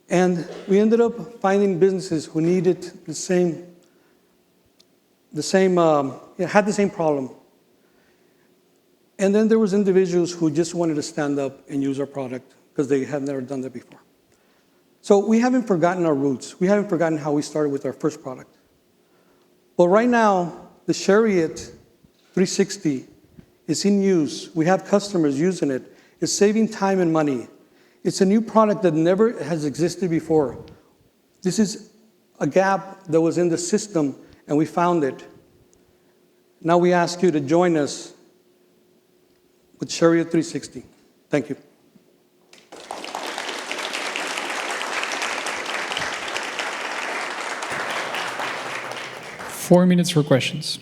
And we ended up finding businesses who needed had the same problem. And then there was individuals who just wanted to stand up and use our product because they have never done that before. So we haven't forgotten our roots. We haven't forgotten how we started with our first product. But right now, the Chariot 360 is in use. We have customers using it. It's saving time and money. It's a new product that never has existed before. This is a gap that was in the system, and we found it. Now we ask you to join us with Chariot 360. Thank you. Four minutes for questions.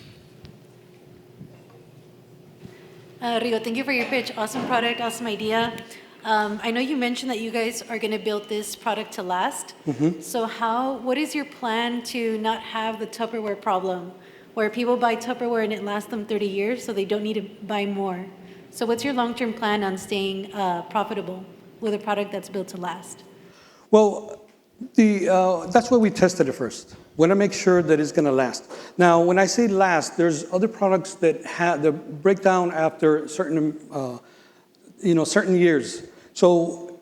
Rigo, thank you for your pitch. Awesome product, awesome idea. I know you mentioned that you guys are going to build this product to last. Mm-hmm. So what is your plan to not have the Tupperware problem, where people buy Tupperware and it lasts them 30 years, so they don't need to buy more? So what's your long-term plan on staying profitable with a product that's built to last? Well, that's why we tested it first. We want to make sure that it's going to last. Now, when I say last, there's other products that break down after certain years. So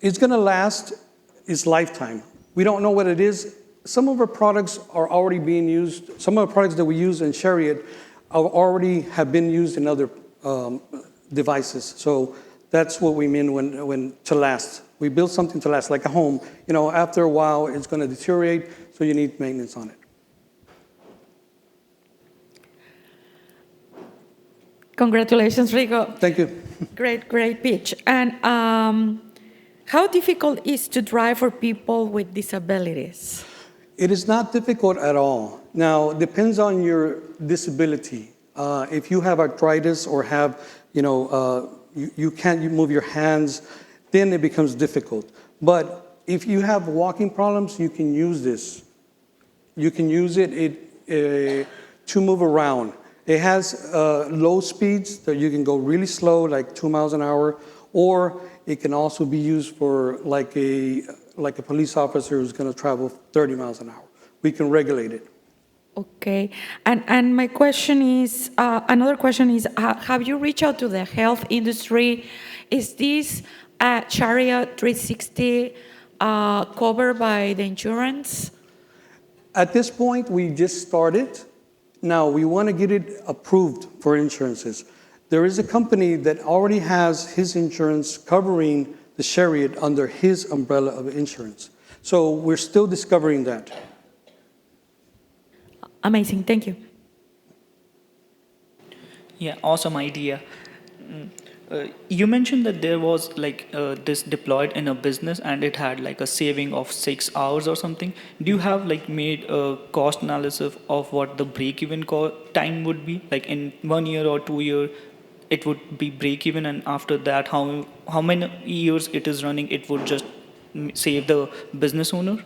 it's going to last its lifetime. We don't know what it is. Some of our products are already being used. Some of the products that we use in Chariot already have been used in other devices. So that's what we mean when to last. We build something to last, like a home. After a while, it's going to deteriorate, so you need maintenance on it. Congratulations, Rigo. Thank you. Great pitch. And how difficult is to drive for people with disabilities? It is not difficult at all. Now, it depends on your disability. If you have arthritis or have, you can't move your hands, then it becomes difficult. But if you have walking problems, you can use this. You can use it to move around. It has low speeds that you can go really slow, like 2 miles an hour, or it can also be used for like a police officer who's going to travel 30 miles an hour. We can regulate it. Okay, and my question is, another question is, have you reached out to the health industry? Is this Chariot 360 covered by the insurance? At this point, we just started. Now, we want to get it approved for insurances. There is a company that already has his insurance covering the Chariot under his umbrella of insurance. So we're still discovering that. Amazing, thank you. Yeah, awesome idea. You mentioned that there was this deployed in a business and it had like a saving of 6 hours or something. Do you have like made a cost analysis of what the break-even time would be? Like in 1 year or 2 year, it would be break-even, and after that, how many years it is running, it would just save the business owner?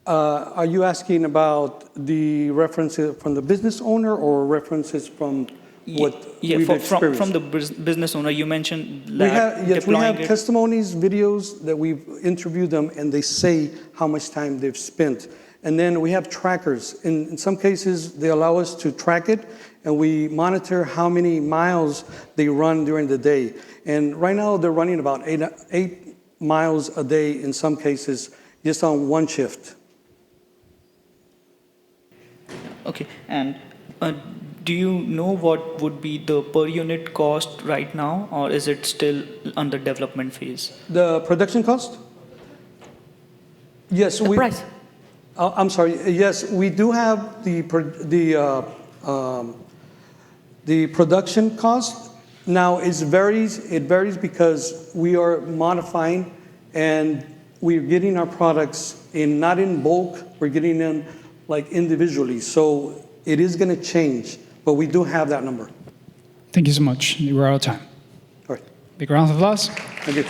Are you asking about the references from the business owner or references from what we've experienced? From the business owner, you mentioned We that have, yes, we deploying have it. testimonies, videos that we've interviewed them, and they say how much time they've spent. And then we have trackers. In some cases, they allow us to track it, and we monitor how many miles they run during the day. And right now, they're running about 8 miles a day in some cases, just on one shift. Okay, and do you know what would be the per unit cost right now, or is it still under development phase? The production cost? Yes, The price. I'm sorry. Yes, we do have the production cost. Now it varies because we are modifying and we're getting our products not in bulk, we're getting them like individually. So it is going to change, but we do have that number. Thank you so much. We're out of time. All right. Big round of applause. Thank you.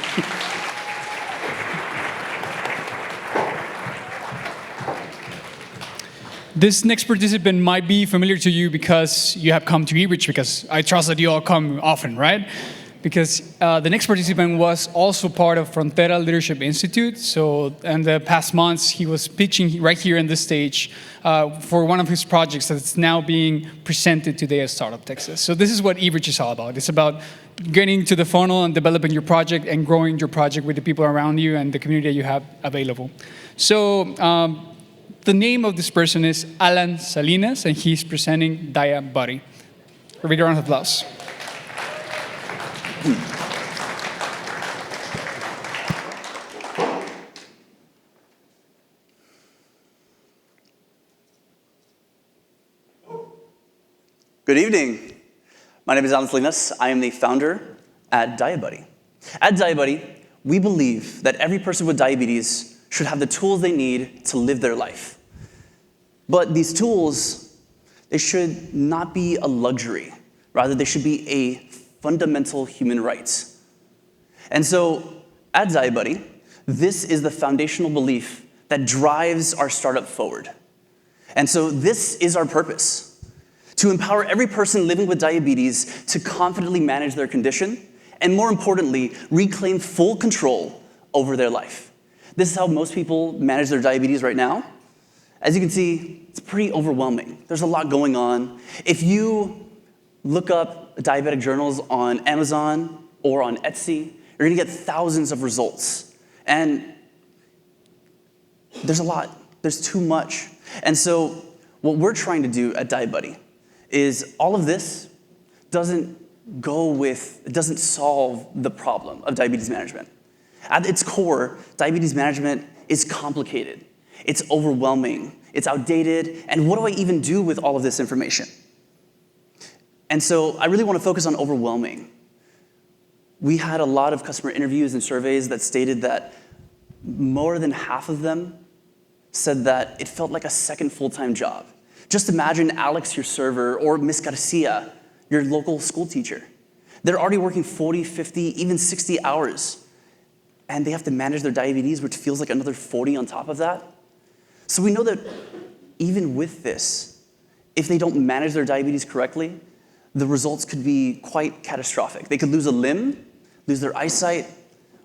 This next participant might be familiar to you because you have come to eBridge, because I trust that you all come often, right? Because the next participant was also part of Frontera Leadership Institute. So in the past months, he was pitching right here on this stage for one of his projects that's now being presented today at Startup Texas. So this is what eBridge is all about. It's about getting to the funnel and developing your project and growing your project with the people around you and the community that you have available. So the name of this person is Alan Salinas, and he's presenting DiaBuddy. A big round of applause. Good evening. My name is Alan Salinas. I am the founder at DiaBuddy. At DiaBuddy, we believe that every person with diabetes should have the tools they need to live their life. But these tools, they should not be a luxury. Rather, they should be a fundamental human right. And so, at DiaBuddy, this is the foundational belief that drives our startup forward. And so this is our purpose: to empower every person living with diabetes to confidently manage their condition, and more importantly, reclaim full control over their life. This is how most people manage their diabetes right now. As you can see, it's pretty overwhelming. There's a lot going on. If you look up diabetic journals on Amazon or on Etsy, you're gonna get thousands of results. And there's a lot, there's too much. And so what we're trying to do at DiaBuddy is all of this doesn't solve the problem of diabetes management. At its core, diabetes management is complicated. It's overwhelming, it's outdated, and what do I even do with all of this information? And so I really want to focus on overwhelming. We had a lot of customer interviews and surveys that stated that more than half of them said that it felt like a second full-time job. Just imagine Alex, your server, or Miss Garcia, your local school teacher. They're already working 40, 50, even 60 hours, and they have to manage their diabetes, which feels like another 40 on top of that. So we know that even with this, if they don't manage their diabetes correctly, the results could be quite catastrophic. They could lose a limb, lose their eyesight,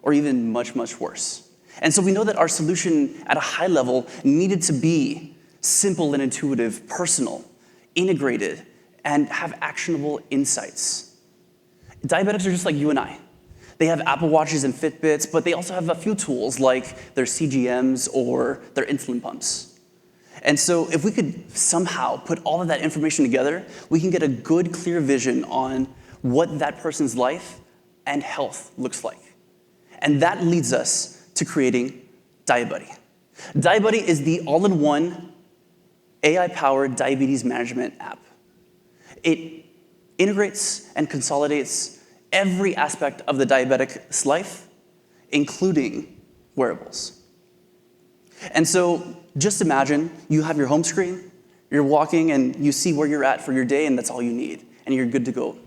or even much, much worse. And so we know that our solution at a high level needed to be simple and intuitive, personal, integrated, and have actionable insights. Diabetics are just like you and I. They have Apple Watches and Fitbits, but they also have a few tools like their CGMs or their insulin pumps. And so if we could somehow put all of that information together, we can get a good, clear vision on what that person's life and health looks like. And that leads us to creating DiaBuddy. DiaBuddy is the all-in-one AI-powered diabetes management app. It integrates and consolidates every aspect of the diabetic's life, including wearables. And so just imagine you have your home screen, you're walking and you see where you're at for your day and that's all you need, and you're good to go.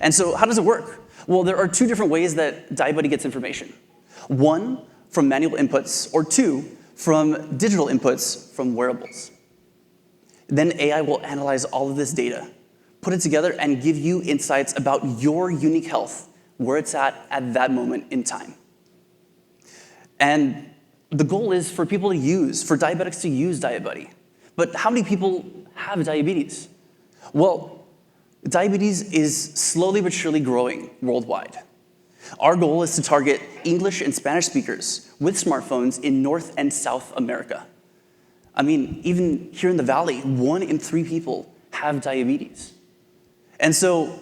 And so how does it work? Well, there are two different ways that DiaBuddy gets information. One, from manual inputs, or two, from digital inputs from wearables. Then AI will analyze all of this data, put it together, and give you insights about your unique health, where it's at that moment in time. And the goal is for people to use, for diabetics to use DiaBuddy. But how many people have diabetes? Well, diabetes is slowly but surely growing worldwide. Our goal is to target English and Spanish speakers with smartphones in North and South America. I mean, even here in the Valley, 1 in 3 people have diabetes. And so,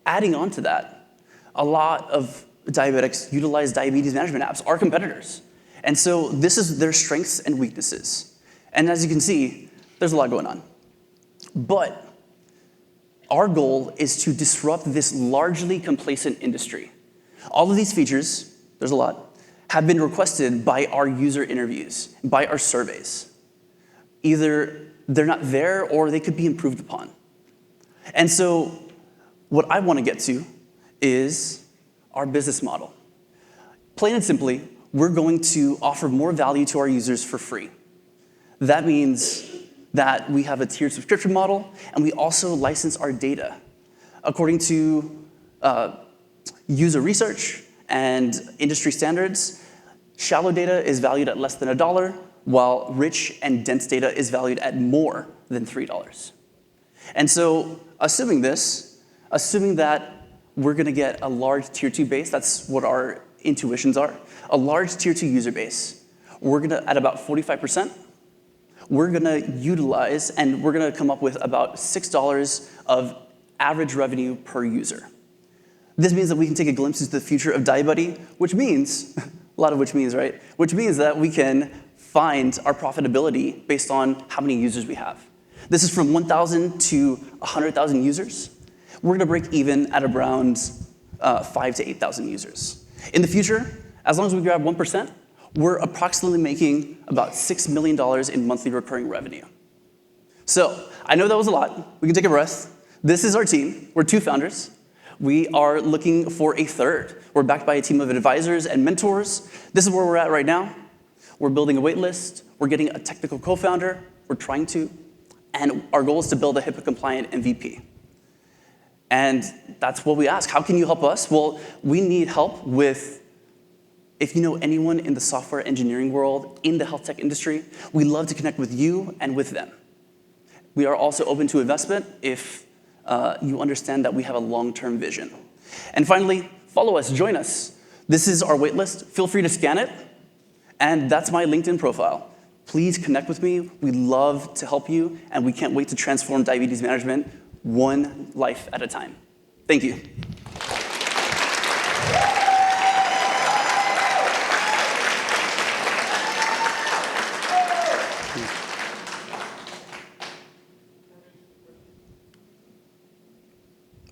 adding on to that, a lot of diabetics utilize diabetes management apps, our competitors. And so, this is their strengths and weaknesses. And as you can see, there's a lot going on. But our goal is to disrupt this largely complacent industry. All of these features, there's a lot, have been requested by our user interviews, by our surveys. Either they're not there or they could be improved upon. And so what I want to get to is our business model. Plain and simply, we're going to offer more value to our users for free. That means that we have a tiered subscription model, and we also license our data. According to user research and industry standards, shallow data is valued at less than $1, while rich and dense data is valued at more than $3. And so, assuming that we're gonna get a large tier 2 base, that's what our intuitions are, a large tier 2 user base, we're gonna, at about 45%, we're gonna utilize and we're gonna come up with about $6 of average revenue per user. This means that we can take a glimpse into the future of DiaBuddy, which means, a lot of which means, right? Which means that we can find our profitability based on how many users we have. This is from 1,000 to 100,000 users. We're gonna break even at around 5,000 to 8,000 users. In the future, as long as we grab 1%, we're approximately making about $6 million in monthly recurring revenue. So, I know that was a lot. We can take a breath. This is our team. We're 2 founders. We are looking for a third. We're backed by a team of advisors and mentors. This is where we're at right now. We're building a wait list. We're getting a technical co-founder. We're trying to. And our goal is to build a HIPAA-compliant MVP. And that's what we ask. How can you help us? Well, we need help with, if you know anyone in the software engineering world, in the health tech industry, we'd love to connect with you and with them. We are also open to investment if you understand that we have a long-term vision. And finally, follow us, join us. This is our waitlist. Feel free to scan it. And that's my LinkedIn profile. Please connect with me. We'd love to help you, and we can't wait to transform diabetes management one life at a time. Thank you.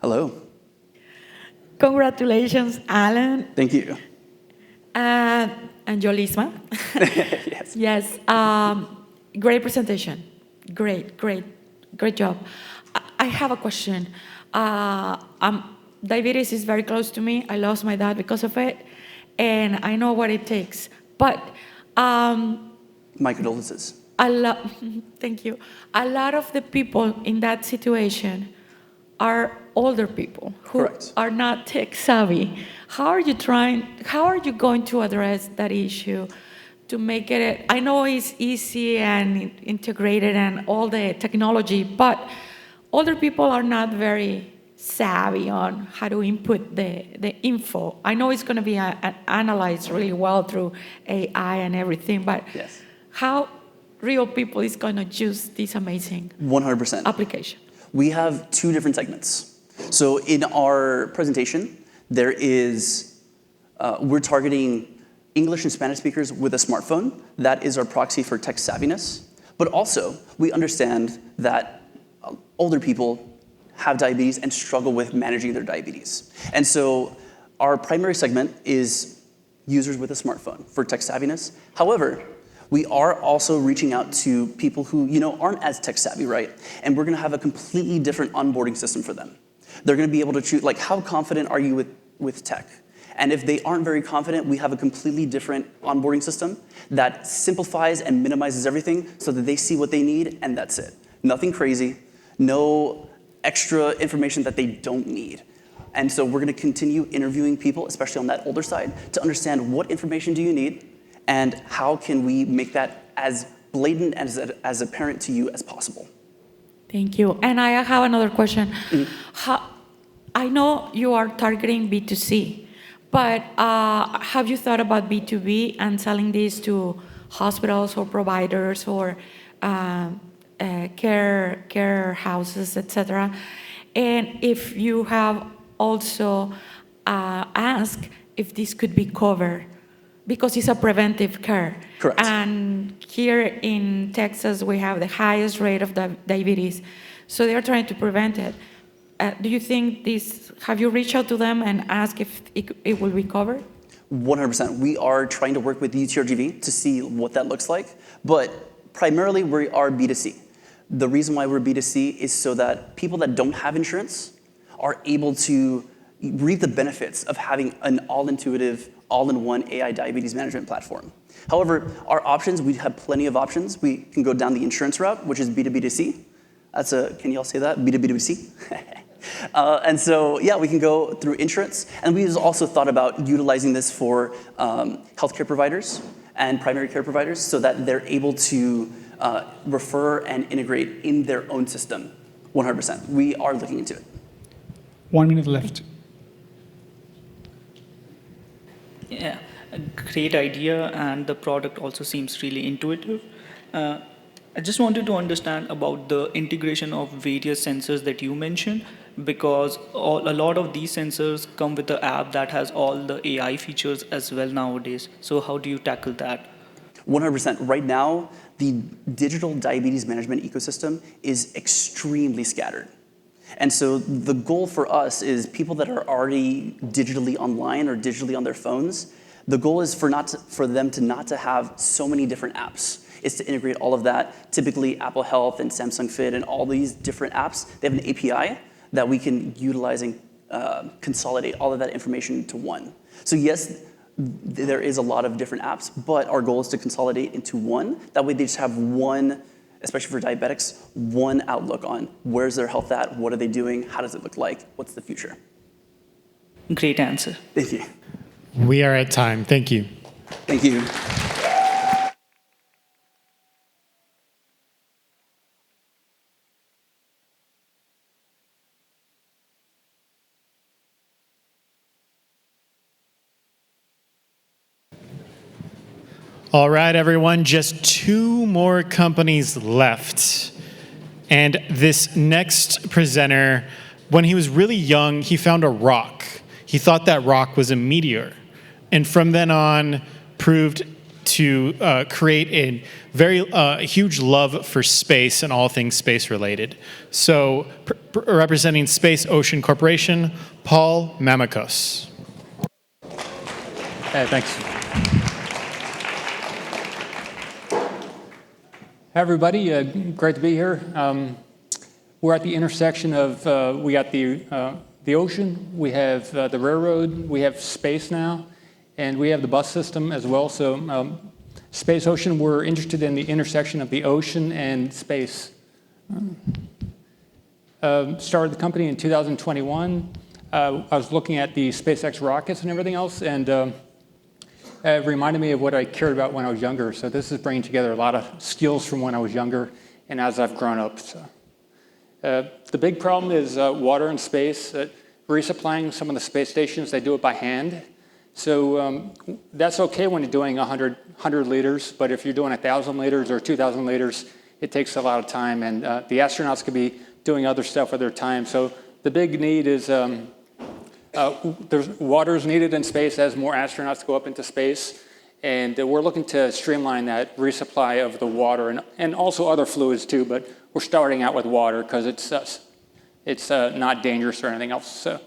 Hello. Congratulations, Alan. Thank you. And Yolisma. Yes. Yes. Great presentation. Great job. I have a question. Diabetes is very close to me. I lost my dad because of it, and I know what it takes. But my condolences. Thank you. A lot of the people in that situation are older people who Correct. are not tech savvy. How are you going to address that issue to make it, I know it's easy and integrated and all the technology, but older people are not very savvy on how to input the info. I know it's gonna be analyzed really well through AI and everything, but yes. How real people is gonna use this amazing 100%. application? We have 2 different segments. So in our presentation, there is, we're targeting English and Spanish speakers with a smartphone. That is our proxy for tech savviness. But also, we understand that older people have diabetes and struggle with managing their diabetes. And so our primary segment is users with a smartphone for tech savviness. However, we are also reaching out to people who aren't as tech savvy, right? And we're gonna have a completely different onboarding system for them. They're gonna be able to choose, like, how confident are you with tech? And if they aren't very confident, we have a completely different onboarding system that simplifies and minimizes everything so that they see what they need and that's it. Nothing crazy, no extra information that they don't need. And so we're gonna continue interviewing people, especially on that older side, to understand what information do you need and how can we make that as blatant as apparent to you as possible. Thank you. And I have another question. I know you are targeting B2C, but have you thought about B2B and selling this to hospitals or providers or care houses, etc.? And if you have also asked if this could be covered, because it's a preventive care. Correct. And here in Texas, we have the highest rate of diabetes. So they're trying to prevent it. Do you think have you reached out to them and asked if it will be covered? 100%. We are trying to work with UTRGV to see what that looks like, but primarily we are B2C. The reason why we're B2C is so that people that don't have insurance are able to reap the benefits of having an all-intuitive, all-in-one AI diabetes management platform. However, our options, we have plenty of options. We can go down the insurance route, which is B2B2C. Can you all say that? B2B2C? And so, yeah, we can go through insurance. And we've also thought about utilizing this for healthcare providers and primary care providers so that they're able to refer and integrate in their own system. 100%. We are looking into it. 1 minute left. Yeah, a great idea, and the product also seems really intuitive. I just wanted to understand about the integration of various sensors that you mentioned, because a lot of these sensors come with an app that has all the AI features as well nowadays. So how do you tackle that? 100%. Right now, the digital diabetes management ecosystem is extremely scattered. And so the goal for us is people that are already digitally online or digitally on their phones, the goal is for them to not to have so many different apps. It's to integrate all of that. Typically, Apple Health and Samsung Fit and all these different apps, they have an API that we can utilize and consolidate all of that information into one. So yes, there is a lot of different apps, but our goal is to consolidate into one. That way they just have one, especially for diabetics, one outlook on where's their health at, what are they doing, how does it look like, what's the future? Great answer. Thank you. We are at time. Thank you. Thank you. All right, everyone, just 2 more companies left. And this next presenter, when he was really young, he found a rock. He thought that rock was a meteor. And from then on, proved to create a very huge love for space and all things space related. So representing Space Ocean Corporation, Paul Mamakos. Hey, thanks. Hi, everybody. Great to be here. We're at the intersection of, we got the ocean, we have the railroad, we have space now, and we have the bus system as well. So Space Ocean, we're interested in the intersection of the ocean and space. Started the company in 2021. I was looking at the SpaceX rockets and everything else, and it reminded me of what I cared about when I was younger. So this is bringing together a lot of skills from when I was younger and as I've grown up. So, the big problem is water and space. Resupplying some of the space stations, they do it by hand. So that's okay when you're doing 100 liters, but if you're doing 1,000 liters or 2,000 liters, it takes a lot of time, and the astronauts could be doing other stuff with their time. So the big need is there's water is needed in space as more astronauts go up into space, and we're looking to streamline that resupply of the water and also other fluids too, but we're starting out with water because it's not dangerous or anything else. So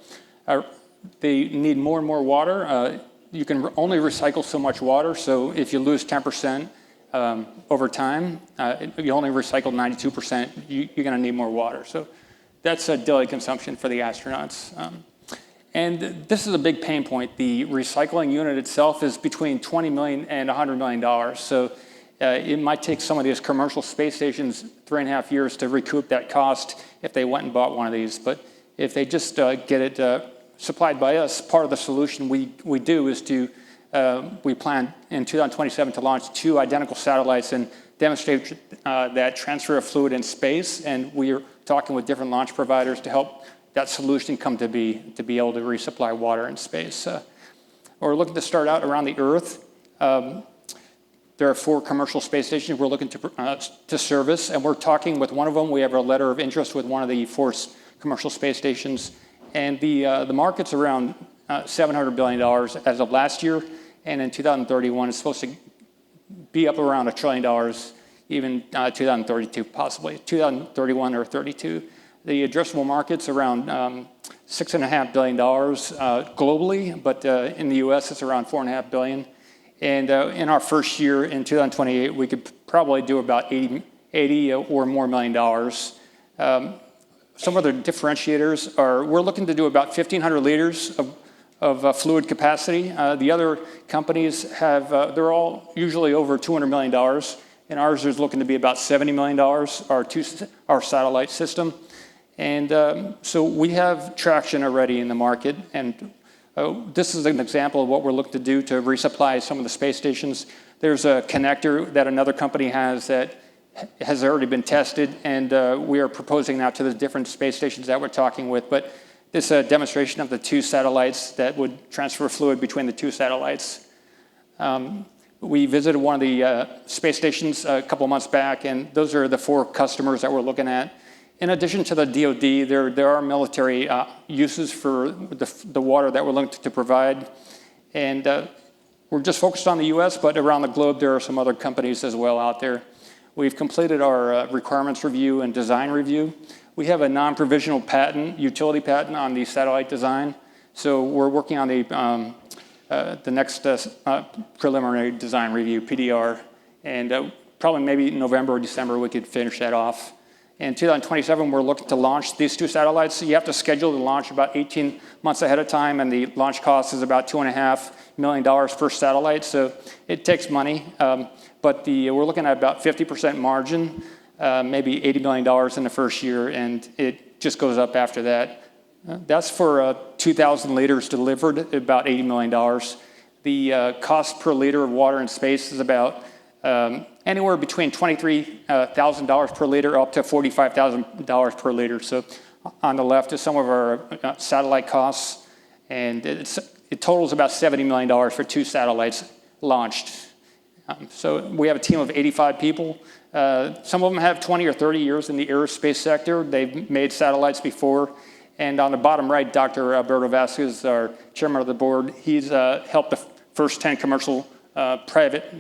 they need more and more water. You can only recycle so much water, so if you lose 10% over time, you only recycle 92%, you're going to need more water. So that's a daily consumption for the astronauts. And this is a big pain point. The recycling unit itself is between $20 million and $100 million. So it might take some of these commercial space stations 3.5 years to recoup that cost if they went and bought one of these. But if they just get it supplied by us, part of the solution we do is to, we plan in 2027 to launch 2 identical satellites and demonstrate that transfer of fluid in space. And we are talking with different launch providers to help that solution come to be able to resupply water in space. We're looking to start out around the Earth. There are 4 commercial space stations we're looking to service, and we're talking with one of them. We have a letter of interest with one of the 4 commercial space stations, and the market's around $700 billion as of last year, and in 2031 it's supposed to be up around $1 trillion, even 2032 possibly, 2031 or 32. The addressable market's around $6.5 billion globally, but in the US it's around $4.5 billion. And in our first year, in 2028, we could probably do about 80 or more $1 million. Some other differentiators are we're looking to do about 1,500 liters of fluid capacity. The other companies have, they're all usually over $200 million, and ours is looking to be about $70 million, our satellite system. And so we have traction already in the market, and this is an example of what we're looking to do to resupply some of the space stations. There's a connector that another company has that has already been tested, and we are proposing now to the different space stations that we're talking with. But this is a demonstration of the 2 satellites that would transfer fluid between the 2 satellites. We visited one of the space stations a couple months back, and those are the 4 customers that we're looking at. In addition to the DoD, there are military uses for the water that we're looking to provide. And we're just focused on the US, but around the globe there are some other companies as well out there. We've completed our requirements review and design review. We have a non-provisional patent, utility patent on the satellite design. So we're working on the next preliminary design review, PDR. And probably maybe November or December we could finish that off. In 2027, we're looking to launch these 2 satellites. So you have to schedule the launch about 18 months ahead of time, and the launch cost is about $2.5 million per satellite. So it takes money, but we're looking at about 50% margin, maybe $80 million in the first year, and it just goes up after that. That's for 2,000 liters delivered, about $80 million. The cost per liter of water in space is about anywhere between $23,000 per liter up to $45,000 per liter. So on the left is some of our satellite costs, and it totals about $70 million for 2 satellites launched. So we have a team of 85 people. Some of them have 20 or 30 years in the aerospace sector. They've made satellites before. And on the bottom right, Dr. Alberto Vasquez, our chairman of the board, he's helped the first 10 commercial private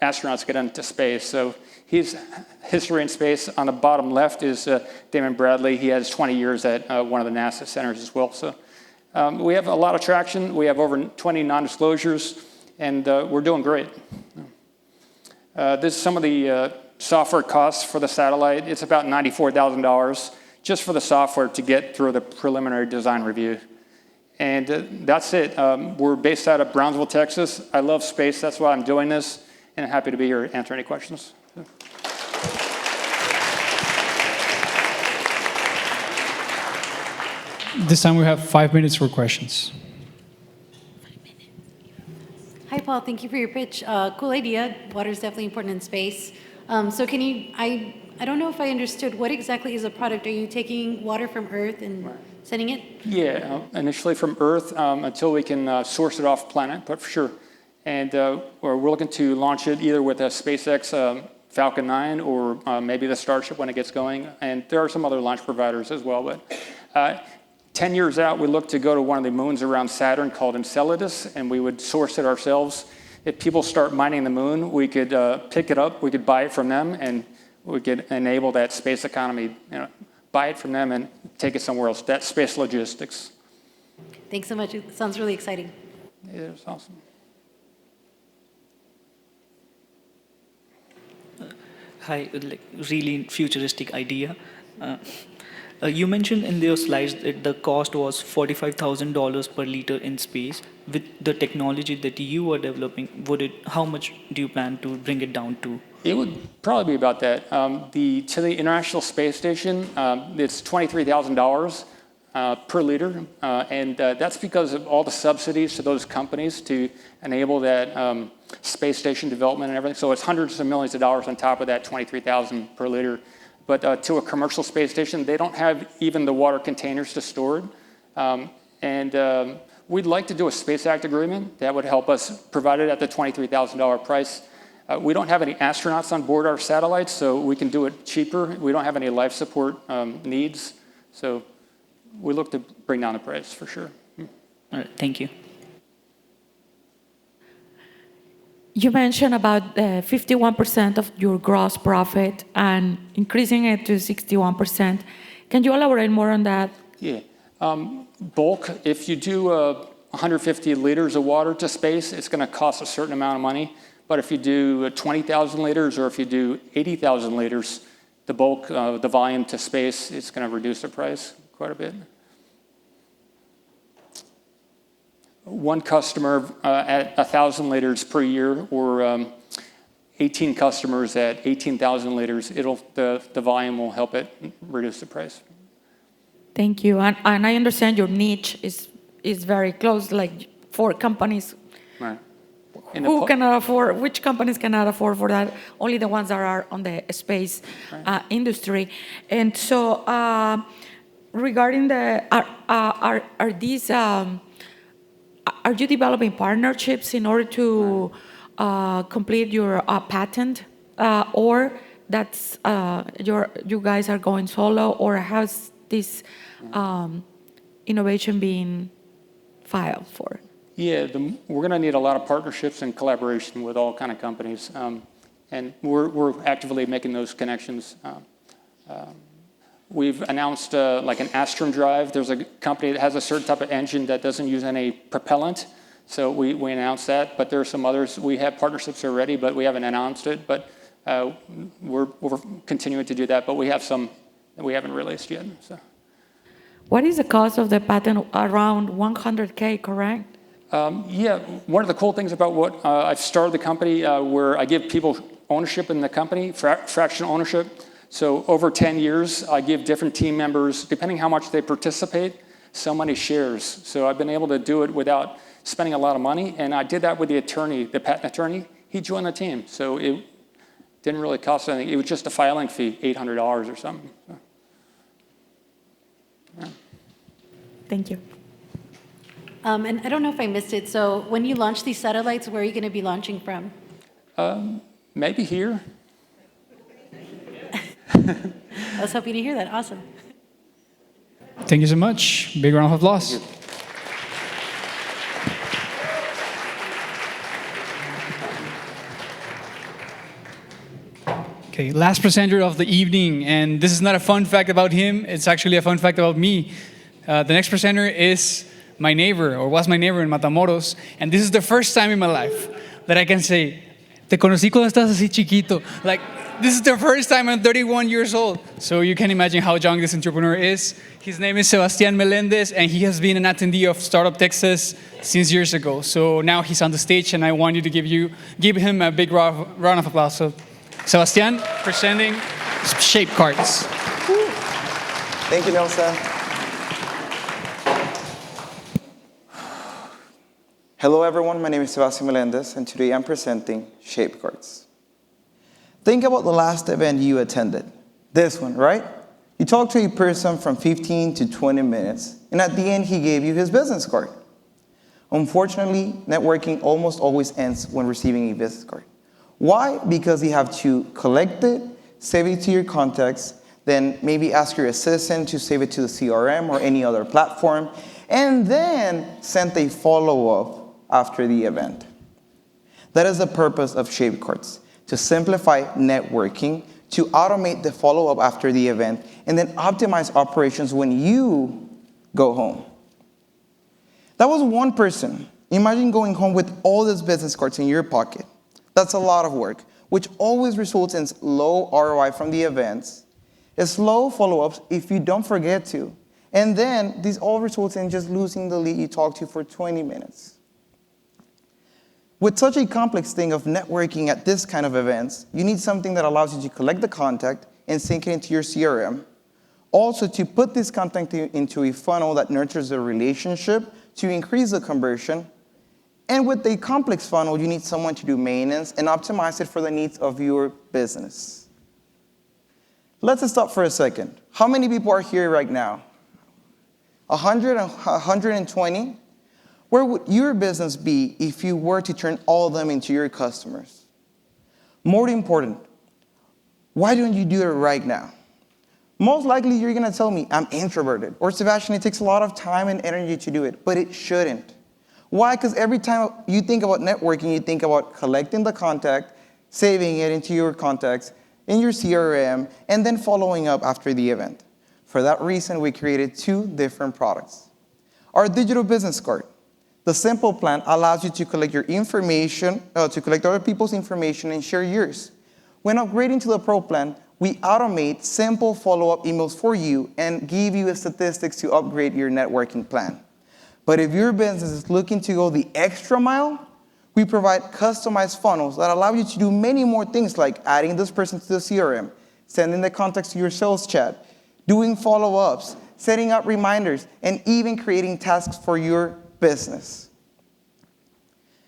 astronauts get into space. So he's history in space. On the bottom left is Damon Bradley. He has 20 years at one of the NASA centers as well. So we have a lot of traction. We have over 20 non-disclosures, and we're doing great. This is some of the software costs for the satellite. It's about $94,000 just for the software to get through the preliminary design review. And that's it. We're based out of Brownsville, Texas. I love space. That's why I'm doing this. And I'm happy to be here to answer any questions. This time we have 5 minutes for questions. Hi, Paul. Thank you for your pitch. Cool idea. Water is definitely important in space. So can you, I don't know if I understood, what exactly is a product? Are you taking water from Earth and sending it? Yeah, initially from Earth until we can source it off planet, but for sure. And we're looking to launch it either with a SpaceX Falcon 9 or maybe the Starship when it gets going. And there are some other launch providers as well. But 10 years out, we look to go to one of the moons around Saturn called Enceladus, and we would source it ourselves. If people start mining the moon, we could pick it up, we could buy it from them, and we could enable that space economy, buy it from them and take it somewhere else. That's space logistics. Thanks so much. It sounds really exciting. Yeah, it's awesome. Hi, like really futuristic idea. You mentioned in your slides that the cost was $45,000 per liter in space. With the technology that you are developing, how much do you plan to bring it down to? It would probably be about that. To the International Space Station, it's $23,000 per liter, and that's because of all the subsidies to those companies to enable that space station development and everything. So it's hundreds of millions of dollars on top of that $23,000 per liter. But to a commercial space station, they don't have even the water containers to store it. We'd like to do a Space Act agreement that would help us provide it at the $23,000 price. We don't have any astronauts on board our satellites, so we can do it cheaper. We don't have any life support needs, so we look to bring down the price for sure. All right, thank you. You mentioned about 51% of your gross profit and increasing it to 61%. Can you elaborate more on that? Yeah. Bulk, if you do 150 liters of water to space, it's going to cost a certain amount of money. But if you do 20,000 liters or if you do 80,000 liters, the bulk, the volume to space, it's going to reduce the price quite a bit. One customer at 1,000 liters per year, or 18 customers at 18,000 liters, the volume will help it reduce the price. Thank you. And I understand your niche is very close, like for companies. Right. Who cannot afford, which companies cannot afford for that? Only the ones that are on the space industry. And so regarding the, are these, are you developing partnerships in order to complete your patent, or that's you guys are going solo, or has this innovation being filed for? Yeah, we're going to need a lot of partnerships and collaboration with all kind of companies, and we're actively making those connections. We've announced like an Astrum drive. There's a company that has a certain type of engine that doesn't use any propellant, so we announced that. But there are some others. We have partnerships already, but we haven't announced it. But we're continuing to do that. But we have some that we haven't released yet. So. What is the cost of the patent? Around $100K, correct? Yeah, one of the cool things about what I've started the company where I give people ownership in the company, fractional ownership. So over 10 years, I give different team members, depending how much they participate, so many shares. So I've been able to do it without spending a lot of money. And I did that with the attorney, the patent attorney. He joined the team. So it didn't really cost anything. It was just a filing fee, $800 or something. So, yeah. Thank you. And I don't know if I missed it. So when you launch these satellites, where are you going to be launching from? Maybe here. I was hoping to hear that. Awesome. Thank you so much. Big round of applause. Okay, last presenter of the evening, and this is not a fun fact about him, it's actually a fun fact about me. The next presenter is my neighbor, or was my neighbor in Matamoros, and this is the first time in my life that I can say, te conocí cuando estás así chiquito. Like, this is the first time I'm 31 years old. So you can imagine how young this entrepreneur is. His name is Sebastian Melendez, and he has been an attendee of Startup Texas since years ago. So now he's on the stage, and I want you to give him a big round of applause. So, Sebastian, presenting Shape Cards. Thank you, Nelson. Hello, everyone. My name is Sebastian Melendez, and today I'm presenting Shape Cards. Think about the last event you attended. This one, right? You talked to a person from 15 to 20 minutes, and at the end, he gave you his business card. Unfortunately, networking almost always ends when receiving a business card. Why? Because you have to collect it, save it to your contacts, then maybe ask your assistant to save it to the CRM or any other platform, and then send a follow-up after the event. That is the purpose of Shape Cards, to simplify networking to automate the follow-up after the event, and then optimize operations when you go home. That was one person. Imagine going home with all these business cards in your pocket. That's a lot of work, which always results in low ROI from the events, slow follow-ups if you don't forget to, and then this all results in just losing the lead you talked to for 20 minutes. With such a complex thing of networking at this kind of events, you need something that allows you to collect the contact and sync it into your CRM. Also, to put this contact into a funnel that nurtures the relationship to increase the conversion. And with a complex funnel, you need someone to do maintenance and optimize it for the needs of your business. Let's stop for a second. How many people are here right now? 100, 120? Where would your business be if you were to turn all of them into your customers? More important, why don't you do it right now? Most likely you're gonna tell me, I'm introverted. Or Sebastian, it takes a lot of time and energy to do it, but it shouldn't. Why? Because every time you think about networking, you think about collecting the contact, saving it into your contacts, in your CRM, and then following up after the event. For that reason, we created 2 different products. Our digital business card. The simple plan allows you to collect your information, to collect other people's information and share yours. When upgrading to the Pro plan, we automate simple follow-up emails for you and give you statistics to upgrade your networking plan. But if your business is looking to go the extra mile, we provide customized funnels that allow you to do many more things like adding this person to the CRM, sending the contacts to your sales chat, doing follow-ups, setting up reminders, and even creating tasks for your business.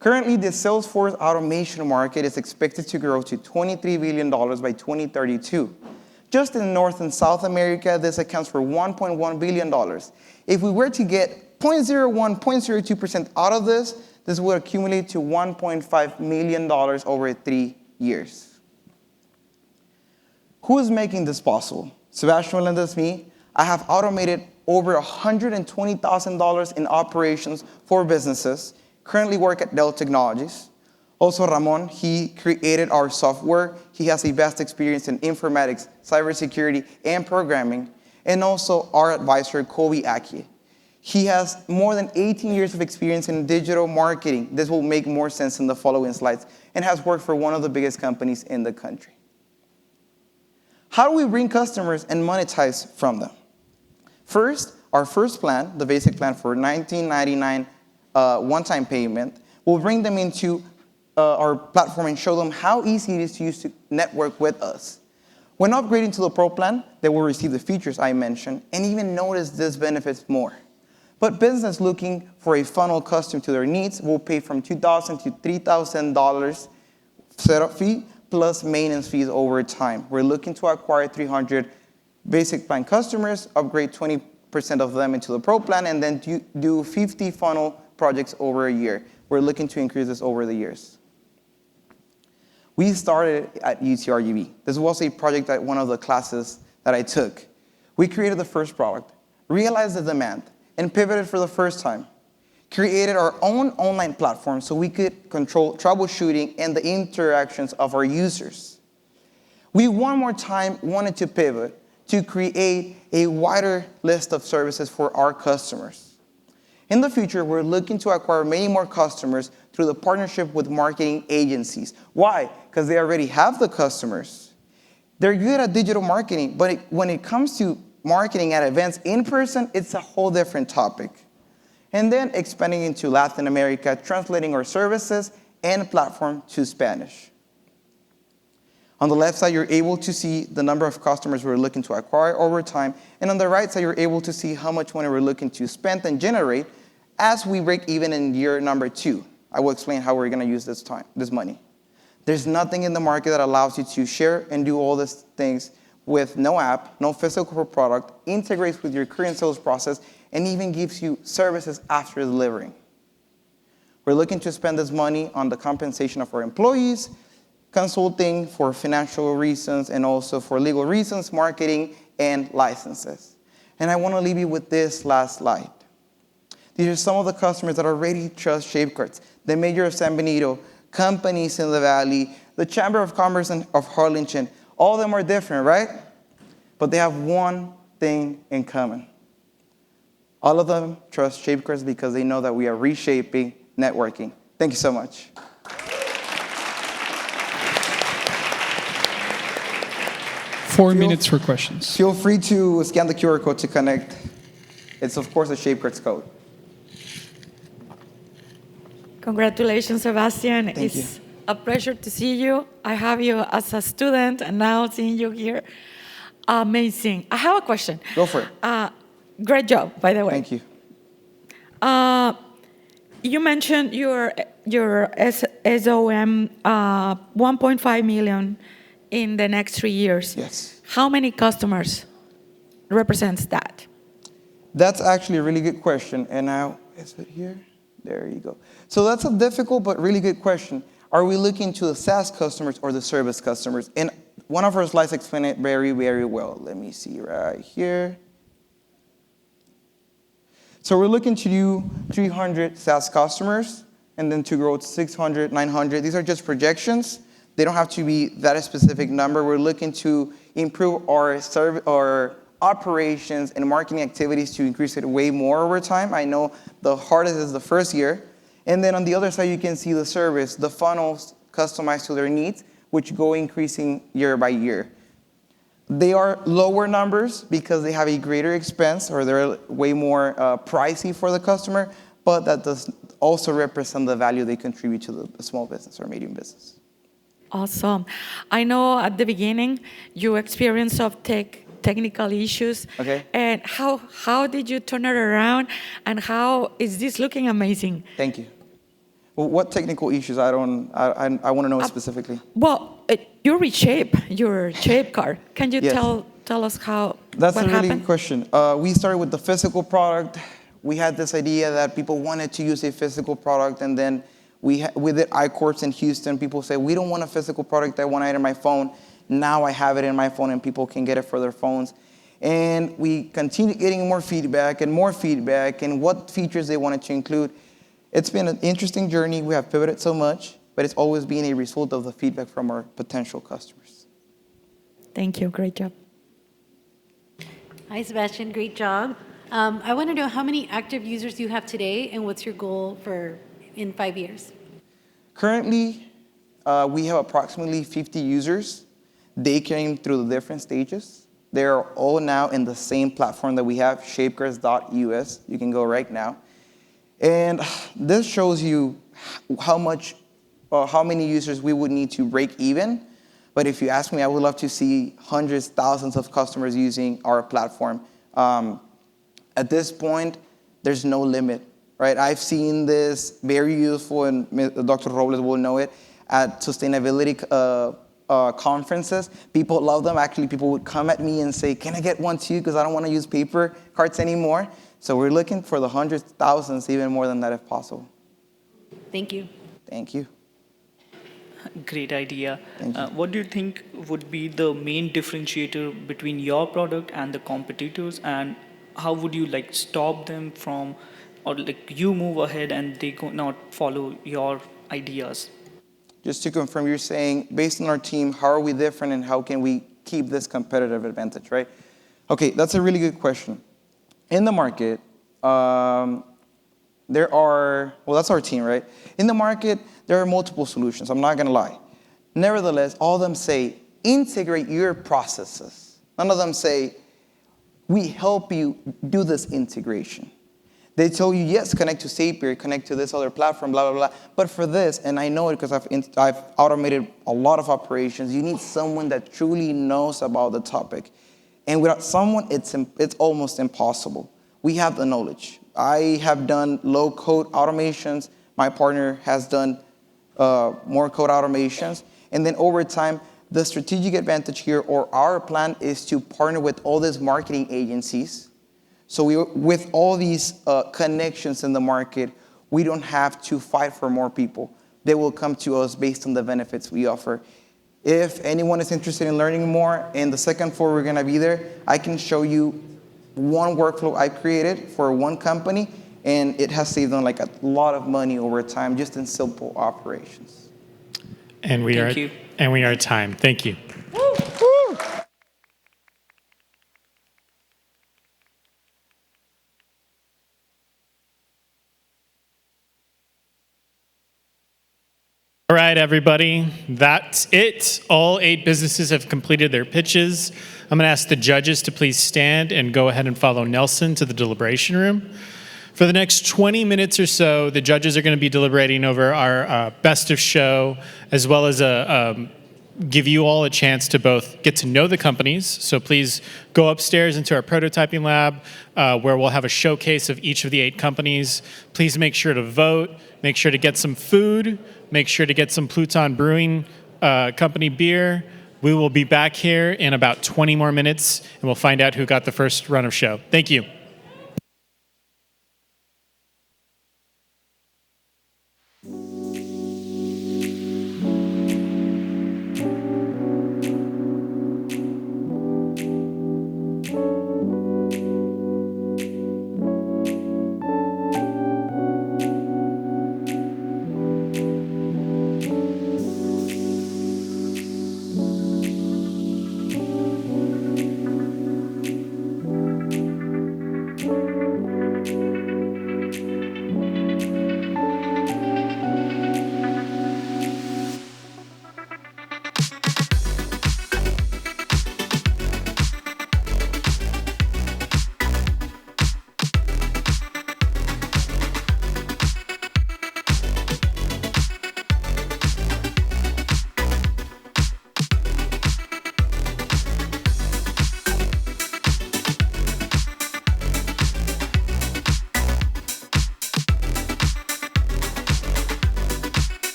Currently, the Salesforce automation market is expected to grow to $23 billion by 2032. Just in North and South America, this accounts for $1.1 billion. If we were to get 0.01, 0.02% out of this, this would accumulate to $1.5 million over 3 years. Who is making this possible? Sebastian Melendez, me. I have automated over $120,000 in operations for businesses. Currently work at Dell Technologies. Also Ramon, he created our software. He has a vast experience in informatics, cybersecurity, and programming. And also our advisor, Kobe Aki. He has more than 18 years of experience in digital marketing. This will make more sense in the following slides, and has worked for one of the biggest companies in the country. How do we bring customers and monetize from them? First, our first plan, the basic plan for $19.99 one-time payment, will bring them into our platform and show them how easy it is to use to network with us. When upgrading to the Pro plan, they will receive the features I mentioned and even notice these benefits more. But business looking for a funnel custom to their needs will pay from $2,000 to $3,000 setup fee plus maintenance fees over time. We're looking to acquire 300 basic plan customers, upgrade 20% of them into the Pro plan, and then do 50 funnel projects over a year. We're looking to increase this over the years. We started at UTRGV. This was a project at one of the classes that I took. We created the first product, realized the demand, and pivoted for the first time. Created our own online platform so we could control troubleshooting and the interactions of our users. We one more time wanted to pivot to create a wider list of services for our customers. In the future, we're looking to acquire many more customers through the partnership with marketing agencies. Why? Because they already have the customers. They're good at digital marketing, but when it comes to marketing at events in person, it's a whole different topic. And then expanding into Latin America, translating our services and platform to Spanish. On the left side, you're able to see the number of customers we're looking to acquire over time. And on the right side, you're able to see how much money we're looking to spend and generate as we break even in year number 2. I will explain how we're going to use this money. There's nothing in the market that allows you to share and do all these things with no app, no physical product, integrates with your current sales process, and even gives you services after delivering. We're looking to spend this money on the compensation of our employees, consulting for financial reasons, and also for legal reasons, marketing, and licenses. And I want to leave you with this last slide. These are some of the customers that already trust Shape Cards. The Mayor of San Benito, companies in the Valley, the Chamber of Commerce of Harlingen, All of them are different, right? But they have one thing in common. All of them trust Shape Cards because they know that we are reshaping networking. Thank you so much. 4 minutes for questions. Feel free to scan the QR code to connect. It's, of course, a Shape Cards code. Congratulations, Sebastian. Thank It's a pleasure to see you. I have you as a student, and now seeing you here. Amazing. I have a question. Go for it. Great job, by the way. Thank you. You mentioned your SOM 1.5 million in the next 3 years. Yes. How many customers represents that? That's actually a really good question. And now, is it here? There you go. So that's a difficult but really good question. Are we looking to the SaaS customers or the service customers? And one of our slides explain it very, very well. Let me see right here. So we're looking to do 300 SaaS customers and then to grow to 600, 900. These are just projections. They don't have to be that specific number. We're looking to improve our operations and marketing activities to increase it way more over time. I know the hardest is the first year. And then on the other side, you can see the service, the funnels customized to their needs, which go increasing year by year. They are lower numbers because they have a greater expense or they're way more pricey for the customer, but that does also represent the value they contribute to the small business or medium business. Awesome. I know at the beginning you experienced some technical issues. Okay. And how did you turn it around? And how is this looking amazing? Thank you. Well, what technical issues? I want to know specifically. Well, you reshape your shape card. Can you Yes. tell us how? That's what a really happened? good question. We started with the physical product. We had this idea that people wanted to use a physical product, and then we did iCorps in Houston. People say, we don't want a physical product, I want it in my phone. Now I have it in my phone and people can get it for their phones. And we continued getting more feedback and what features they wanted to include. It's been an interesting journey. We have pivoted so much, but it's always been a result of the feedback from our potential customers. Thank you. Great job. Hi, Sebastian. Great job. I want to know how many active users you have today and what's your goal for in 5 years? Currently, we have approximately 50 users. They came through the different stages. They're all now in the same platform that we have, shapecars.us. You can go right now. And this shows you how many users we would need to break even. But if you ask me, I would love to see hundreds, thousands of customers using our platform. At this point, there's no limit, right? I've seen this very useful, and Dr. Robles will know it, at sustainability conferences. People love them. Actually, people would come at me and say, can I get one too? Because I don't want to use paper cards anymore. So we're looking for the hundreds, thousands, even more than that if possible. Thank you. Thank you. Great idea. Thank you. What do you think would be the main differentiator between your product and the competitors, and how would you stop them from, or you move ahead and they not follow your ideas? Just to confirm, you're saying, based on our team, how are we different and how can we keep this competitive advantage, right? Okay, that's a really good question. In the market, that's our team, right? In the market, there are multiple solutions, I'm not gonna lie. Nevertheless, all of them say, integrate your processes. None of them say, we help you do this integration. They tell you, yes, connect to Zapier, connect to this other platform, blah, blah, blah. But for this, and I know it because I've automated a lot of operations, you need someone that truly knows about the topic. And without someone, it's almost impossible. We have the knowledge. I have done low-code automations. My partner has done more code automations. And then over time, the strategic advantage here, or our plan, is to partner with all these marketing agencies. So with all these connections in the market, we don't have to fight for more people. They will come to us based on the benefits we offer. If anyone is interested in learning more, in the second floor we're gonna be there, I can show you one workflow I created for one company, and it has saved them a lot of money over time just in simple operations. And we are at time. Thank you. Woo! All right, everybody, that's it. All 8 businesses have completed their pitches. I'm going to ask the judges to please stand and go ahead and follow Nelson to the deliberation room. For the next 20 minutes or so, the judges are going to be deliberating over our best of show, as well as give you all a chance to both get to know the companies. So please go upstairs into our prototyping lab, where we'll have a showcase of each of the 8 companies. Please make sure to vote. Make sure to get some food. Make sure to get some Pluton Brewing Company beer. We will be back here in about 20 more minutes, and we'll find out who got the first run of show. Thank you.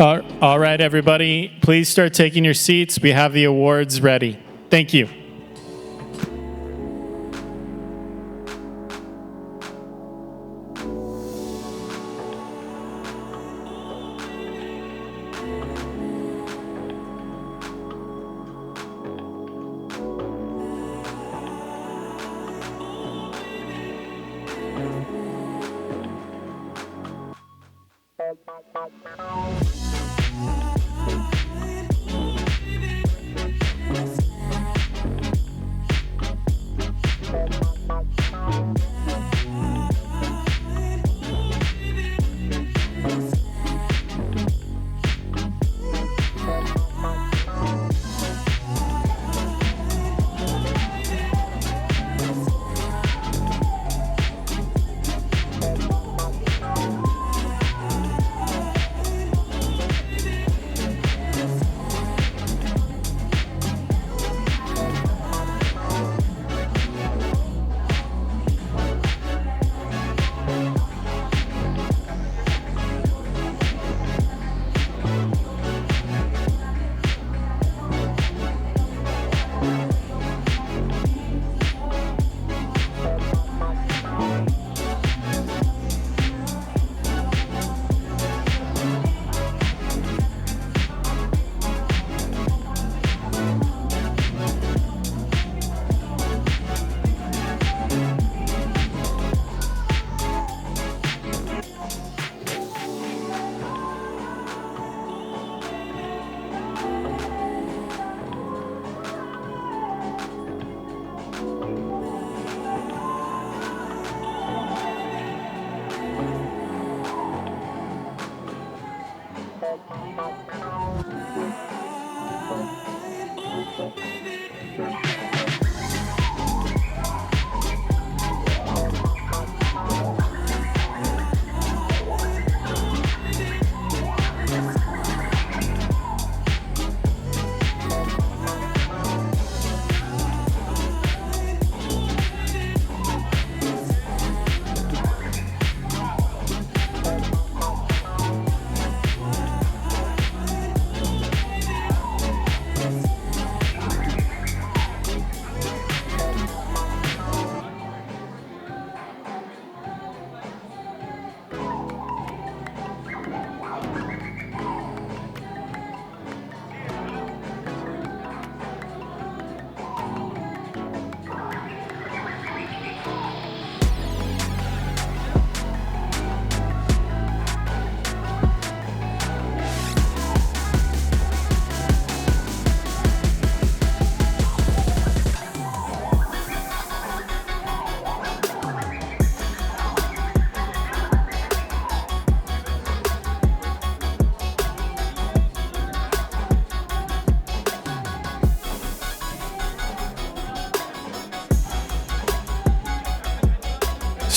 All right, everybody, please start taking your seats. We have the awards ready. Thank you.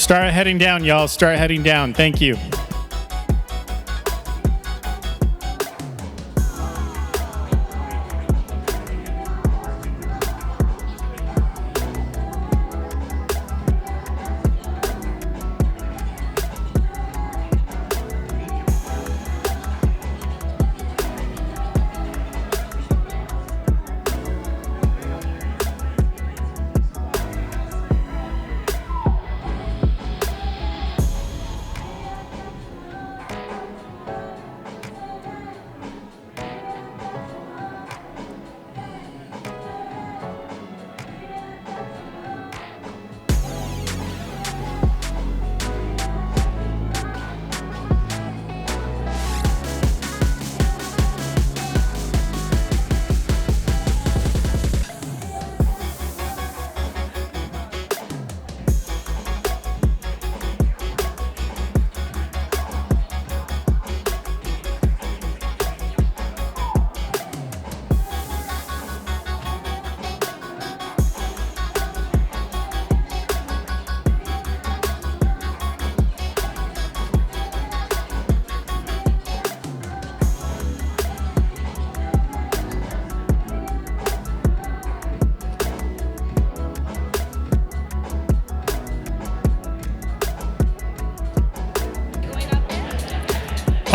Start heading down, y'all. Start heading down. Thank you.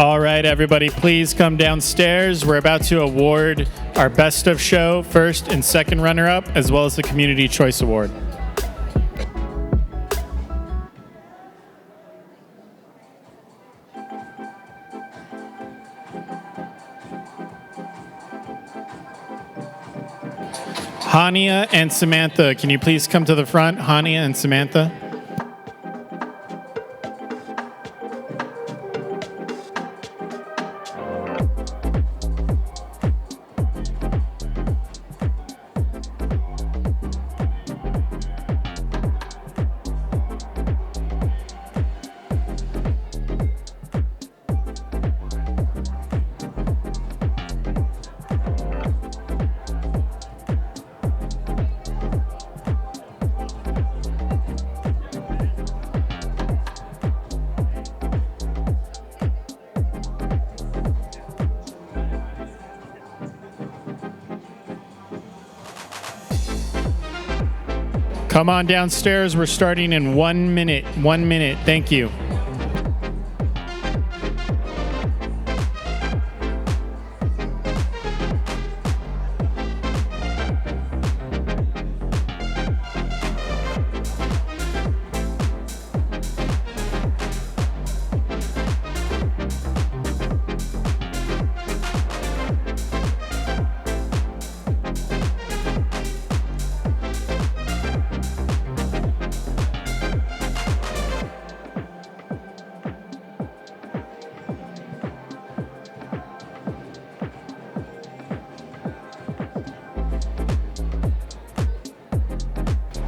All right, everybody, please come downstairs. We're about to award our Best of Show first and second runner-up, as well as the Community Choice Award. Hania and Samantha, can you please come to the front? Hania and Samantha. Come on downstairs. We're starting in 1 minute. 1 minute. Thank you.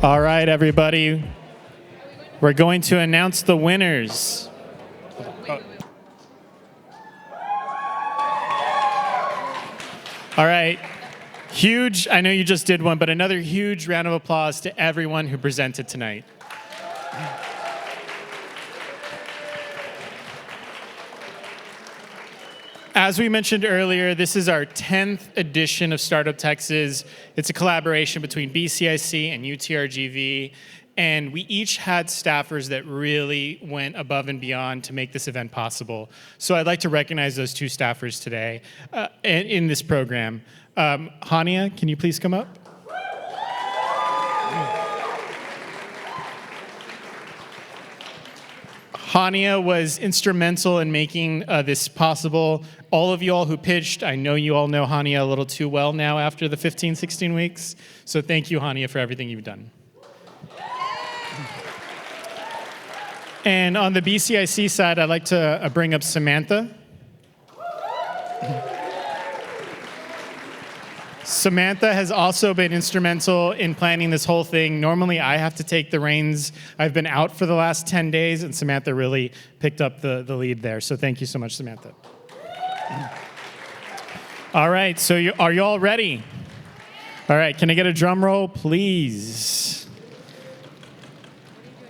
All right, everybody. We're going to announce the winners. All right. Huge, I know you just did one, but another huge round of applause to everyone who presented tonight. As we mentioned earlier, this is our 10th edition of Startup Texas. It's a collaboration between BCIC and UTRGV, and we each had staffers that really went above and beyond to make this event possible. So I'd like to recognize those two staffers today in this program. Hania, can you please come up? Hania was instrumental in making this possible. All of you all who pitched, I know you all know Hania a little too well now after the 15, 16 weeks. So thank you, Hania, for everything you've done. And on the BCIC side, I'd like to bring up Samantha. Samantha has also been instrumental in planning this whole thing. Normally, I have to take the reins. I've been out for the last 10 days, and Samantha really picked up the lead there. So thank you so much, Samantha. All right, so are you all ready? All right, can I get a drum roll, please?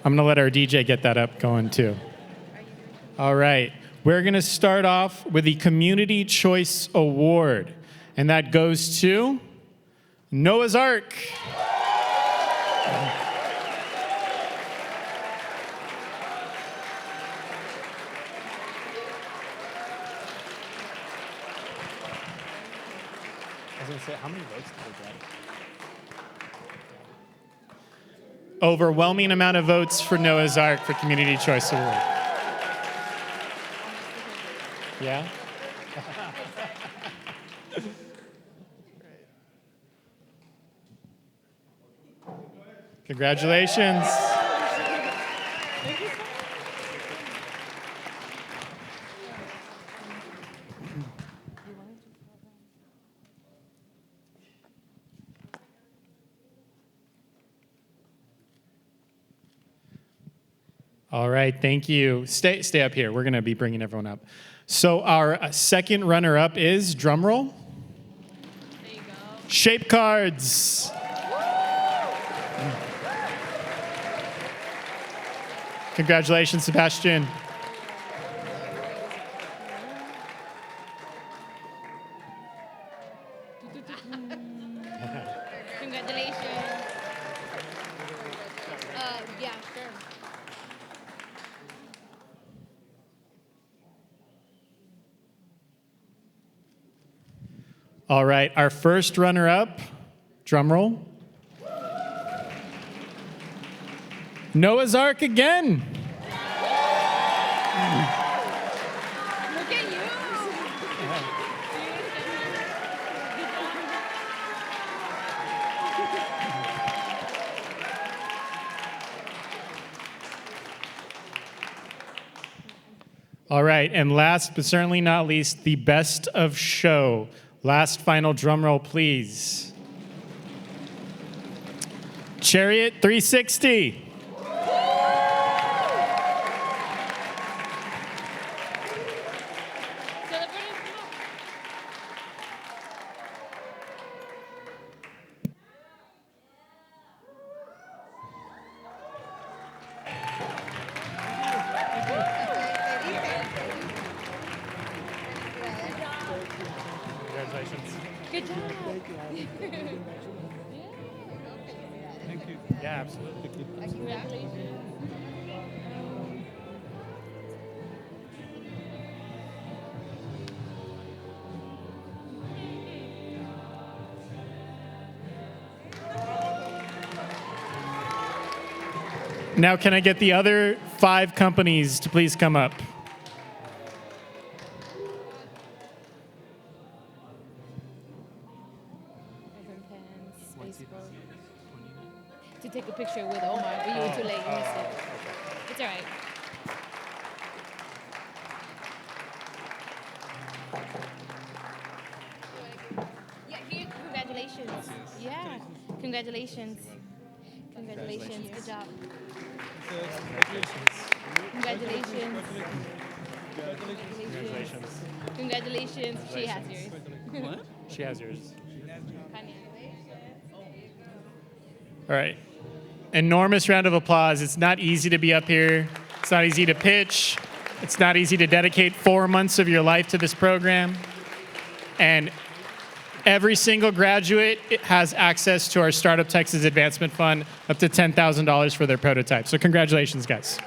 I'm gonna let our DJ get that up going too. All right, we're gonna start off with the Community Choice Award, and that goes to Noah's Ark. I was gonna say, how many votes did they get? Overwhelming amount of votes for Noah's Ark for Community Choice Award. Yeah? Congratulations. All right, thank you. Stay up here. We're going to be bringing everyone up. So our second runner-up is, drum roll. There you go. Shape cards. Congratulations, Sebastian. Congratulations. Yeah, sure. All right, our first runner-up, drum roll. Noah's Ark again. Look at you. All right, and last but certainly not least, the best of show. Last final drum roll, please. Chariot 360. Congratulations. Good job. Thank you. Yeah, absolutely. Congratulations. Now, can I get the other 5 companies to please come up? To take a picture with Omar, but you were too late. You missed it. It's all right. Yeah, here. Congratulations. Yeah. Congratulations. Congratulations. Good job. Congratulations. Congratulations. Congratulations. She has yours. What? She has yours. All right. Enormous round of applause. It's not easy to be up here. It's not easy to pitch. It's not easy to dedicate 4 months of your life to this program. And every single graduate has access to our Startup Texas Advancement Fund, up to $10,000 for their prototype. So congratulations, guys.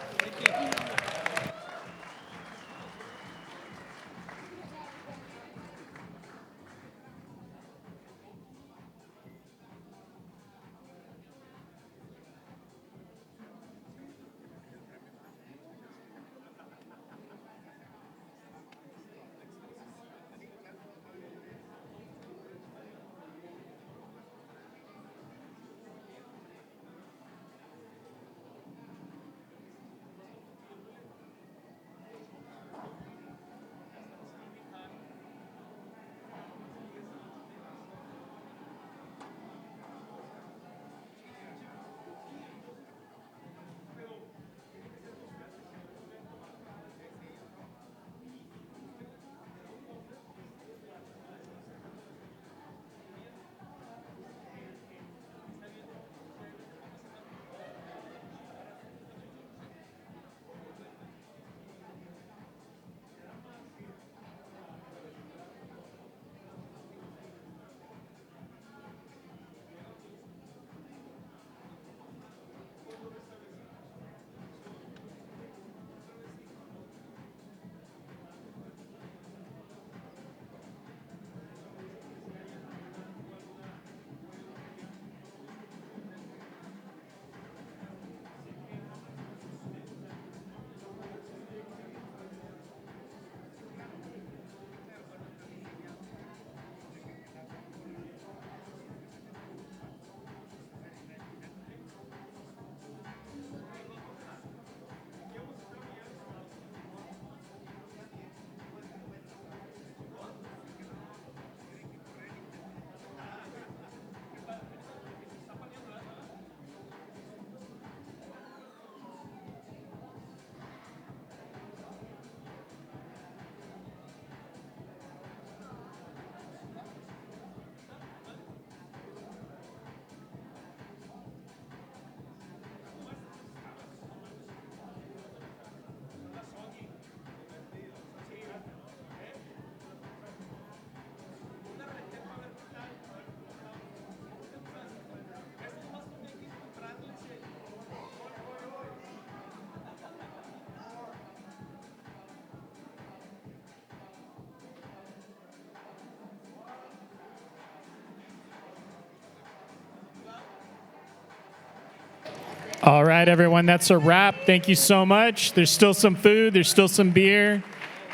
All right, everyone, that's a wrap. Thank you so much. There's still some food, there's still some beer,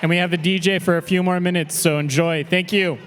and we have the DJ for a few more minutes, so enjoy. Thank you.